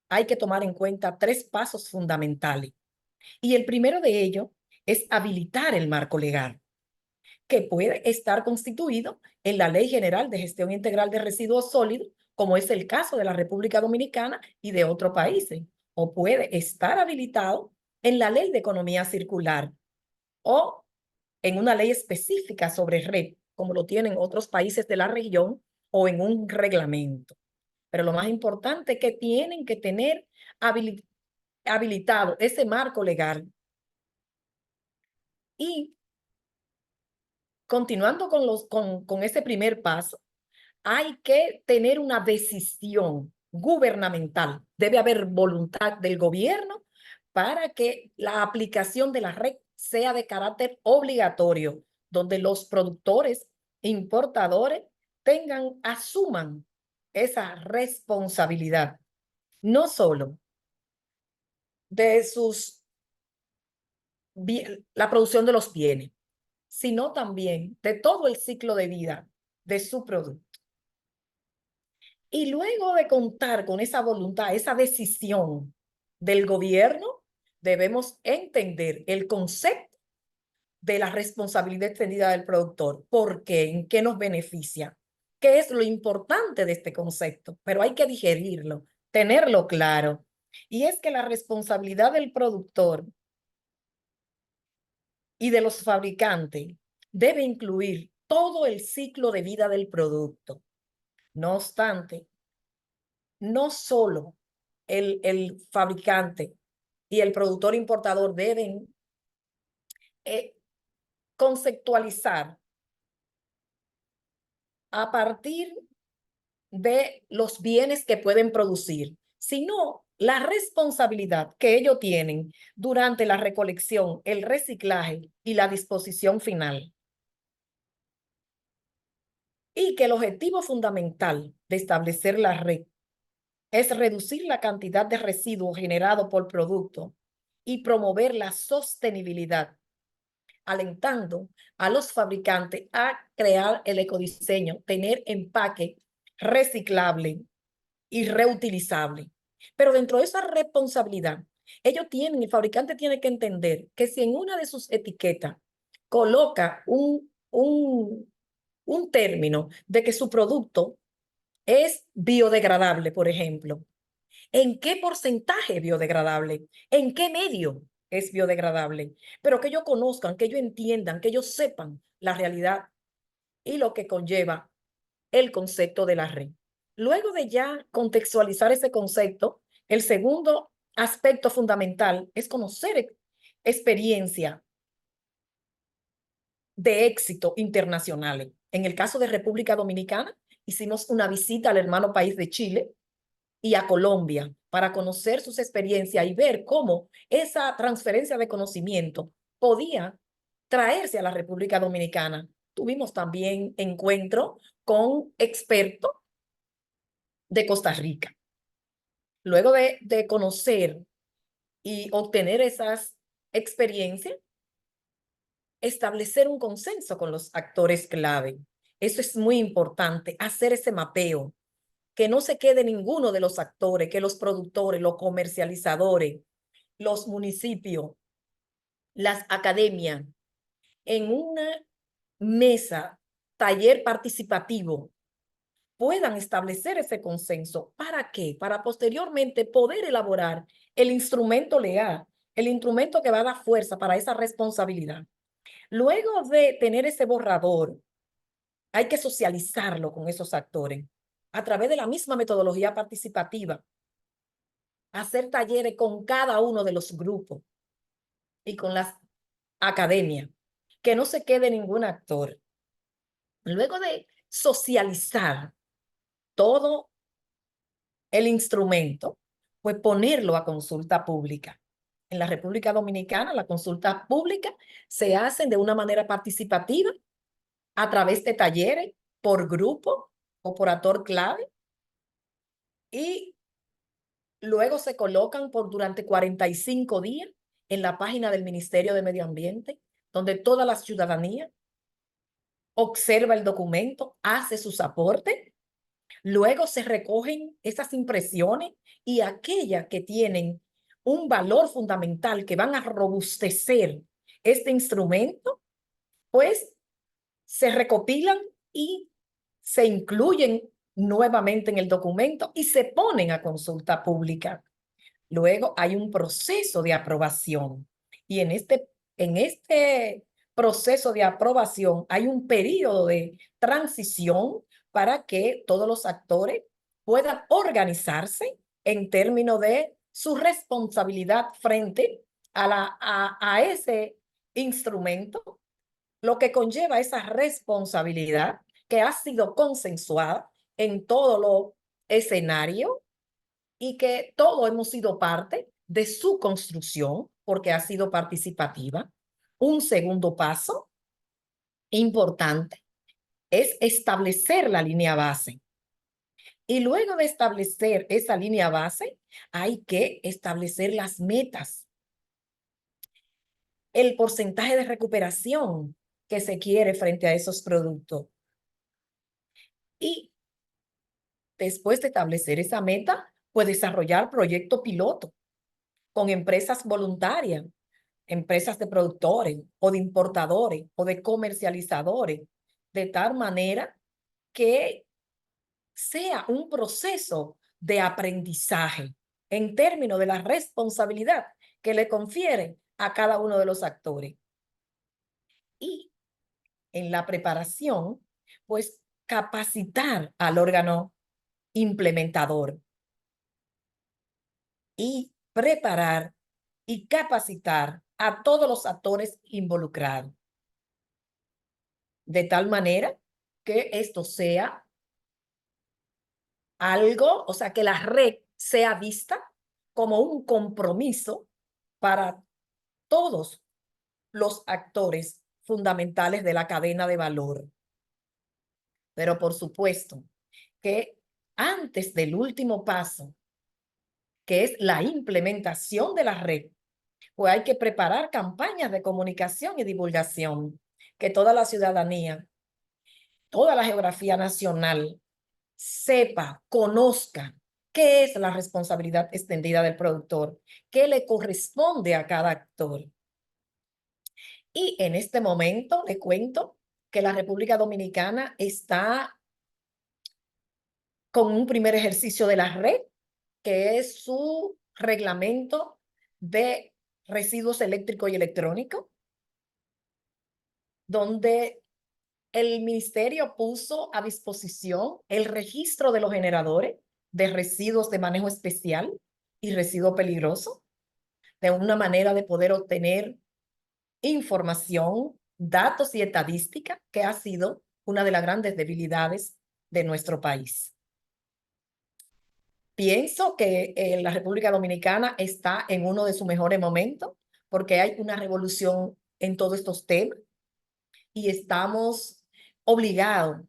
hay que tomar en cuenta 3 pasos fundamentales. Y el primero de ellos es habilitar el marco legal, que puede estar constituido en la Ley General de Gestión Integral de Residuos Sólidos, como es el caso de la República Dominicana y de otros países, o puede estar habilitado en la Ley de Economía Circular o en una ley específica sobre red, como lo tienen otros países de la región, o en un reglamento. Pero lo más importante es que tienen que tener habilitado ese marco legal. Y continuando con ese primer paso, hay que tener una decisión gubernamental. Debe haber voluntad del gobierno para que la aplicación de la red sea de carácter obligatorio, donde los productores e importadores asuman esa responsabilidad, no solo de la producción de los bienes, sino también de todo el ciclo de vida de su producto. Y luego de contar con esa voluntad, esa decisión del gobierno, debemos entender el concepto de la responsabilidad extendida del productor. ¿Por qué? ¿En qué nos beneficia? ¿Qué es lo importante de este concepto? Pero hay que digerirlo, tenerlo claro. Y es que la responsabilidad del productor y de los fabricantes debe incluir todo el ciclo de vida del producto. No obstante, no solo el fabricante y el productor importador deben conceptualizar a partir de los bienes que pueden producir, sino la responsabilidad que ellos tienen durante la recolección, el reciclaje y la disposición final. Y que el objetivo fundamental de establecer la red es reducir la cantidad de residuos generados por producto y promover la sostenibilidad, alentando a los fabricantes a crear el ecodiseño, tener empaque reciclable y reutilizable. Pero dentro de esa responsabilidad, el fabricante tiene que entender que si en una de sus etiquetas coloca un término de que su producto es biodegradable, por ejemplo, ¿en qué porcentaje es biodegradable? ¿En qué medio es biodegradable? Pero que ellos conozcan, que ellos entiendan, que ellos sepan la realidad y lo que conlleva el concepto de la red. Luego de ya contextualizar ese concepto, el segundo aspecto fundamental es conocer experiencia de éxito internacionales. En el caso de República Dominicana, hicimos una visita al hermano país de Chile y a Colombia para conocer sus experiencias y ver cómo esa transferencia de conocimiento podía traerse a la República Dominicana. Tuvimos también encuentro con expertos de Costa Rica. Luego de conocer y obtener esas experiencias, establecer un consenso con los actores clave. Eso es muy importante, hacer ese mapeo, que no se quede ninguno de los actores, que los productores, los comercializadores, los municipios, las academias, en una mesa, taller participativo, puedan establecer ese consenso. ¿Para qué? Para posteriormente poder elaborar el instrumento legal, el instrumento que va a dar fuerza para esa responsabilidad. Luego de tener ese borrador, hay que socializarlo con esos actores a través de la misma metodología participativa, hacer talleres con cada uno de los grupos y con las academias, que no se quede ningún actor. Luego de socializar todo el instrumento, pues ponerlo a consulta pública. En la República Dominicana, las consultas públicas se hacen de una manera participativa a través de talleres, por grupo o por actor clave, y luego se colocan durante 45 días en la página del Ministerio de Medio Ambiente, donde toda la ciudadanía observa el documento, hace sus aportes. Luego se recogen esas impresiones y aquellas que tienen un valor fundamental que van a robustecer este instrumento, pues se recopilan y se incluyen nuevamente en el documento y se ponen a consulta pública. Luego hay un proceso de aprobación y en este proceso de aprobación hay un periodo de transición para que todos los actores puedan organizarse en términos de su responsabilidad frente a ese instrumento, lo que conlleva esa responsabilidad que ha sido consensuada en todo lo escenario y que todos hemos sido parte de su construcción porque ha sido participativa. Un segundo paso importante es establecer la línea base. Y luego de establecer esa línea base, hay que establecer las metas, el porcentaje de recuperación que se quiere frente a esos productos. Y después de establecer esa meta, pues desarrollar proyecto piloto con empresas voluntarias, empresas de productores o de importadores o de comercializadores, de tal manera que sea un proceso de aprendizaje en términos de la responsabilidad que le confiere a cada uno de los actores. Y en la preparación, pues capacitar al órgano implementador y preparar y capacitar a todos los actores involucrados, de tal manera que esto sea algo, o sea, que la red sea vista como un compromiso para todos los actores fundamentales de la cadena de valor. Pero por supuesto que antes del último paso, que es la implementación de la red, pues hay que preparar campañas de comunicación y divulgación, que toda la ciudadanía, toda la geografía nacional sepa, conozca qué es la responsabilidad extendida del productor, qué le corresponde a cada actor. Y en este momento le cuento que la República Dominicana está con un primer ejercicio de la red, que es su reglamento de residuos eléctricos y electrónicos, donde el ministerio puso a disposición el registro de los generadores de residuos de manejo especial y residuos peligrosos, de una manera de poder obtener información, datos y estadística, que ha sido una de las grandes debilidades de nuestro país. Pienso que la República Dominicana está en uno de sus mejores momentos porque hay una revolución en todos estos temas y estamos obligados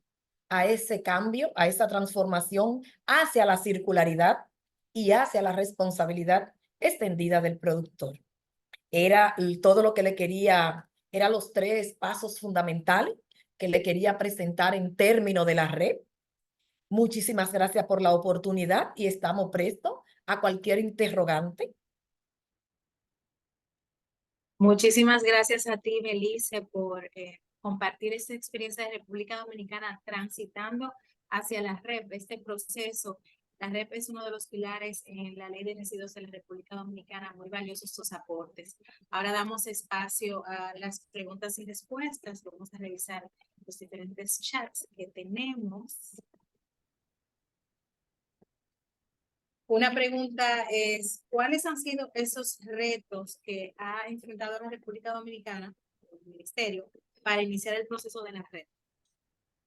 a ese cambio, a esa transformación hacia la circularidad y hacia la responsabilidad extendida del productor. Era todo lo que le quería, eran los 3 pasos fundamentales que le quería presentar en términos de la red. Muchísimas gracias por la oportunidad y estamos prestos a cualquier interrogante. Muchísimas gracias a ti, Belice, por compartir esta experiencia de República Dominicana transitando hacia la REP, este proceso. La REP es uno de los pilares en la ley de residuos de la República Dominicana, muy valiosos sus aportes. Ahora damos espacio a las preguntas y respuestas. Vamos a revisar los diferentes chats que tenemos. Una pregunta es, ¿cuáles han sido esos retos que ha enfrentado la República Dominicana, el Ministerio, para iniciar el proceso de la red?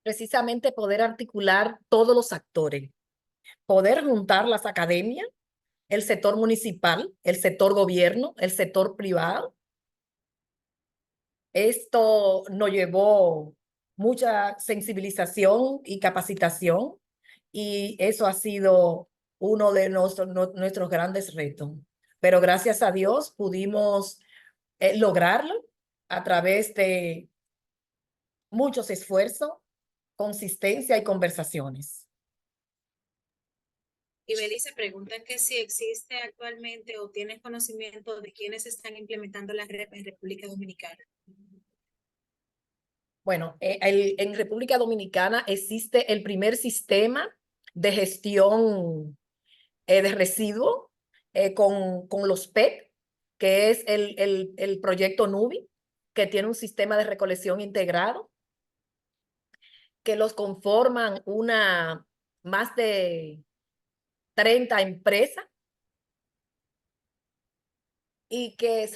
Precisamente poder articular todos los actores, poder juntar las academias, el sector municipal, el sector gobierno, el sector privado. Esto nos llevó mucha sensibilización y capacitación y eso ha sido uno de nuestros grandes retos. Pero gracias a Dios pudimos lograrlo a través de muchos esfuerzos, consistencia y conversaciones. Y Belice pregunta que si existe actualmente o tienes conocimiento de quiénes están implementando la REP en República Dominicana. Bueno, en República Dominicana existe el primer sistema de gestión de residuos con los PET, que es el proyecto NUBI, que tiene un sistema de recolección integrado, que los conforman más de 30 empresas y que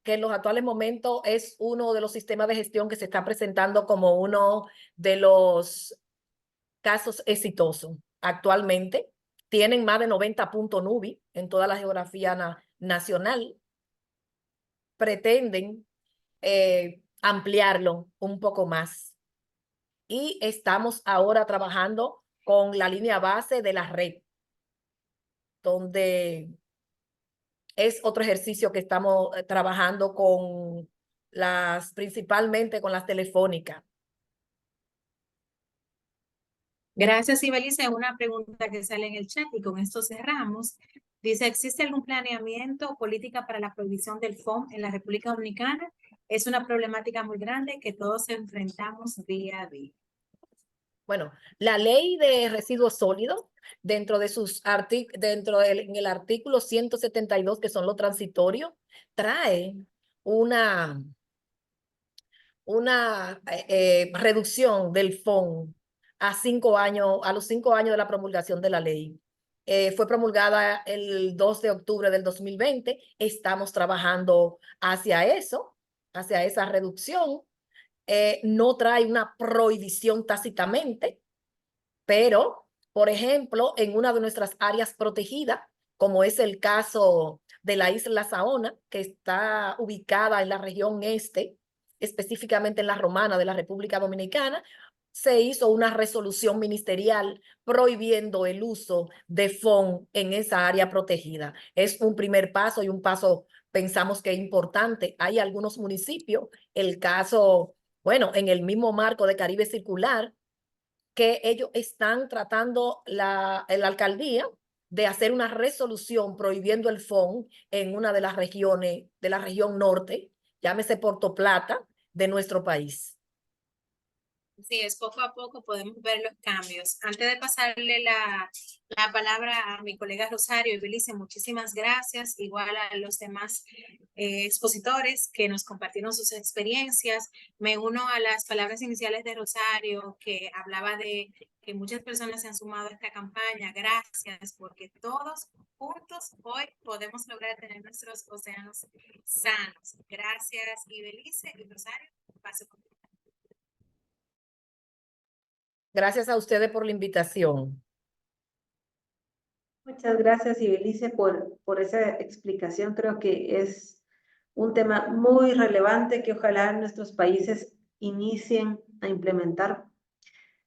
que en los actuales momentos es uno de los sistemas de gestión que se está presentando como uno de los casos exitosos actualmente. Tienen más de 90 puntos NUBI en toda la geografía nacional. Pretenden ampliarlo un poco más. Y estamos ahora trabajando con la línea base de la red, donde es otro ejercicio que estamos trabajando principalmente con las telefónicas. Gracias, Ibelice. Una pregunta que sale en el chat y con esto cerramos. Dice, ¿existe algún planeamiento o política para la prohibición del FOM en la República Dominicana? Es una problemática muy grande que todos enfrentamos día a día. Bueno, la ley de residuos sólidos, en el artículo 172, que son los transitorios, trae una reducción del FOM a los 5 años de la promulgación de la ley. Fue promulgada el 2 de octubre del 2020. Estamos trabajando hacia eso, hacia esa reducción. No trae una prohibición tácitamente, pero, por ejemplo, en una de nuestras áreas protegidas, como es el caso de la isla Saona, que está ubicada en la región este, específicamente en la Romana de la República Dominicana, se hizo una resolución ministerial prohibiendo el uso de FON en esa área protegida. Es un primer paso y un paso, pensamos que es importante. Hay algunos municipios, el caso, bueno, en el mismo marco de Caribe Circular, que ellos están tratando la alcaldía de hacer una resolución prohibiendo el FON en una de las regiones de la región norte, llámese Puerto Plata, de nuestro país. Sí, es poco a poco podemos ver los cambios. Antes de pasarle la palabra a mi colega Rosario y Belice, muchísimas gracias. Igual a los demás expositores que nos compartieron sus experiencias. Me uno a las palabras iniciales de Rosario, que hablaba de que muchas personas se han sumado a esta campaña. Gracias, porque todos juntos hoy podemos lograr tener nuestros océanos sanos. Gracias, y Belice y Rosario, paso con Gracias a ustedes por la invitación. Muchas gracias, Ibelice, por esa explicación. Creo que es un tema muy relevante que ojalá nuestros países inicien a implementar.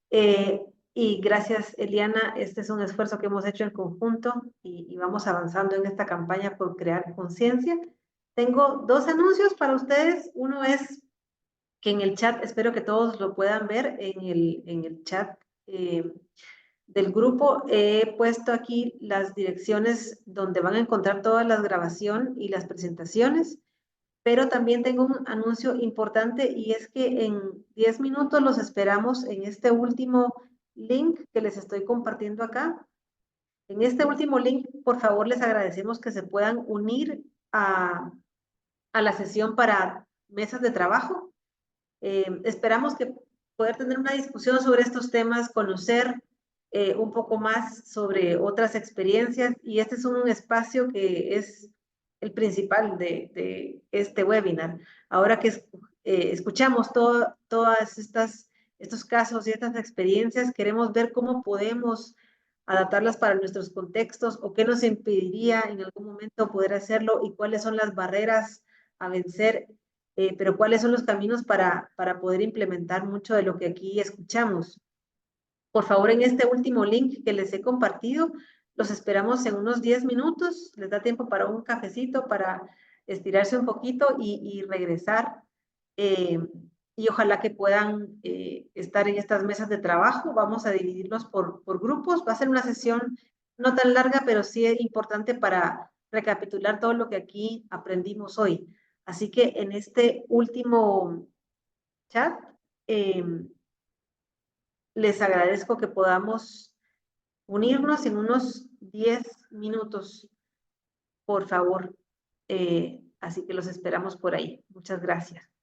Y gracias, Eliana. Este es un esfuerzo que hemos hecho en conjunto y vamos avanzando en esta campaña por crear conciencia. Tengo 2 anuncios para ustedes. Uno es que en el chat, espero que todos lo puedan ver, en el chat del grupo he puesto aquí las direcciones donde van a encontrar toda la grabación y las presentaciones, pero también tengo un anuncio importante y es que en 10 minutos los esperamos en este último link que les estoy compartiendo acá. En este último link, por favor, les agradecemos que se puedan unir a la sesión para mesas de trabajo. Esperamos que poder tener una discusión sobre estos temas, conocer un poco más sobre otras experiencias, y este es un espacio que es el principal de este webinar. Ahora que escuchamos todas estos casos y estas experiencias, queremos ver cómo podemos adaptarlas para nuestros contextos o qué nos impediría en algún momento poder hacerlo y cuáles son las barreras a vencer, pero cuáles son los caminos para poder implementar mucho de lo que aquí escuchamos. Por favor, en este último link que les he compartido, los esperamos en unos 10 minutos. Les da tiempo para un cafecito, para estirarse un poquito y regresar. Y ojalá que puedan estar en estas mesas de trabajo. Vamos a dividirlos por grupos. Va a ser una sesión no tan larga, pero sí es importante para recapitular todo lo que aquí aprendimos hoy. Así que en este último chat, les agradezco que podamos unirnos en unos 10 minutos, por favor. Así que los esperamos por ahí. Muchas gracias.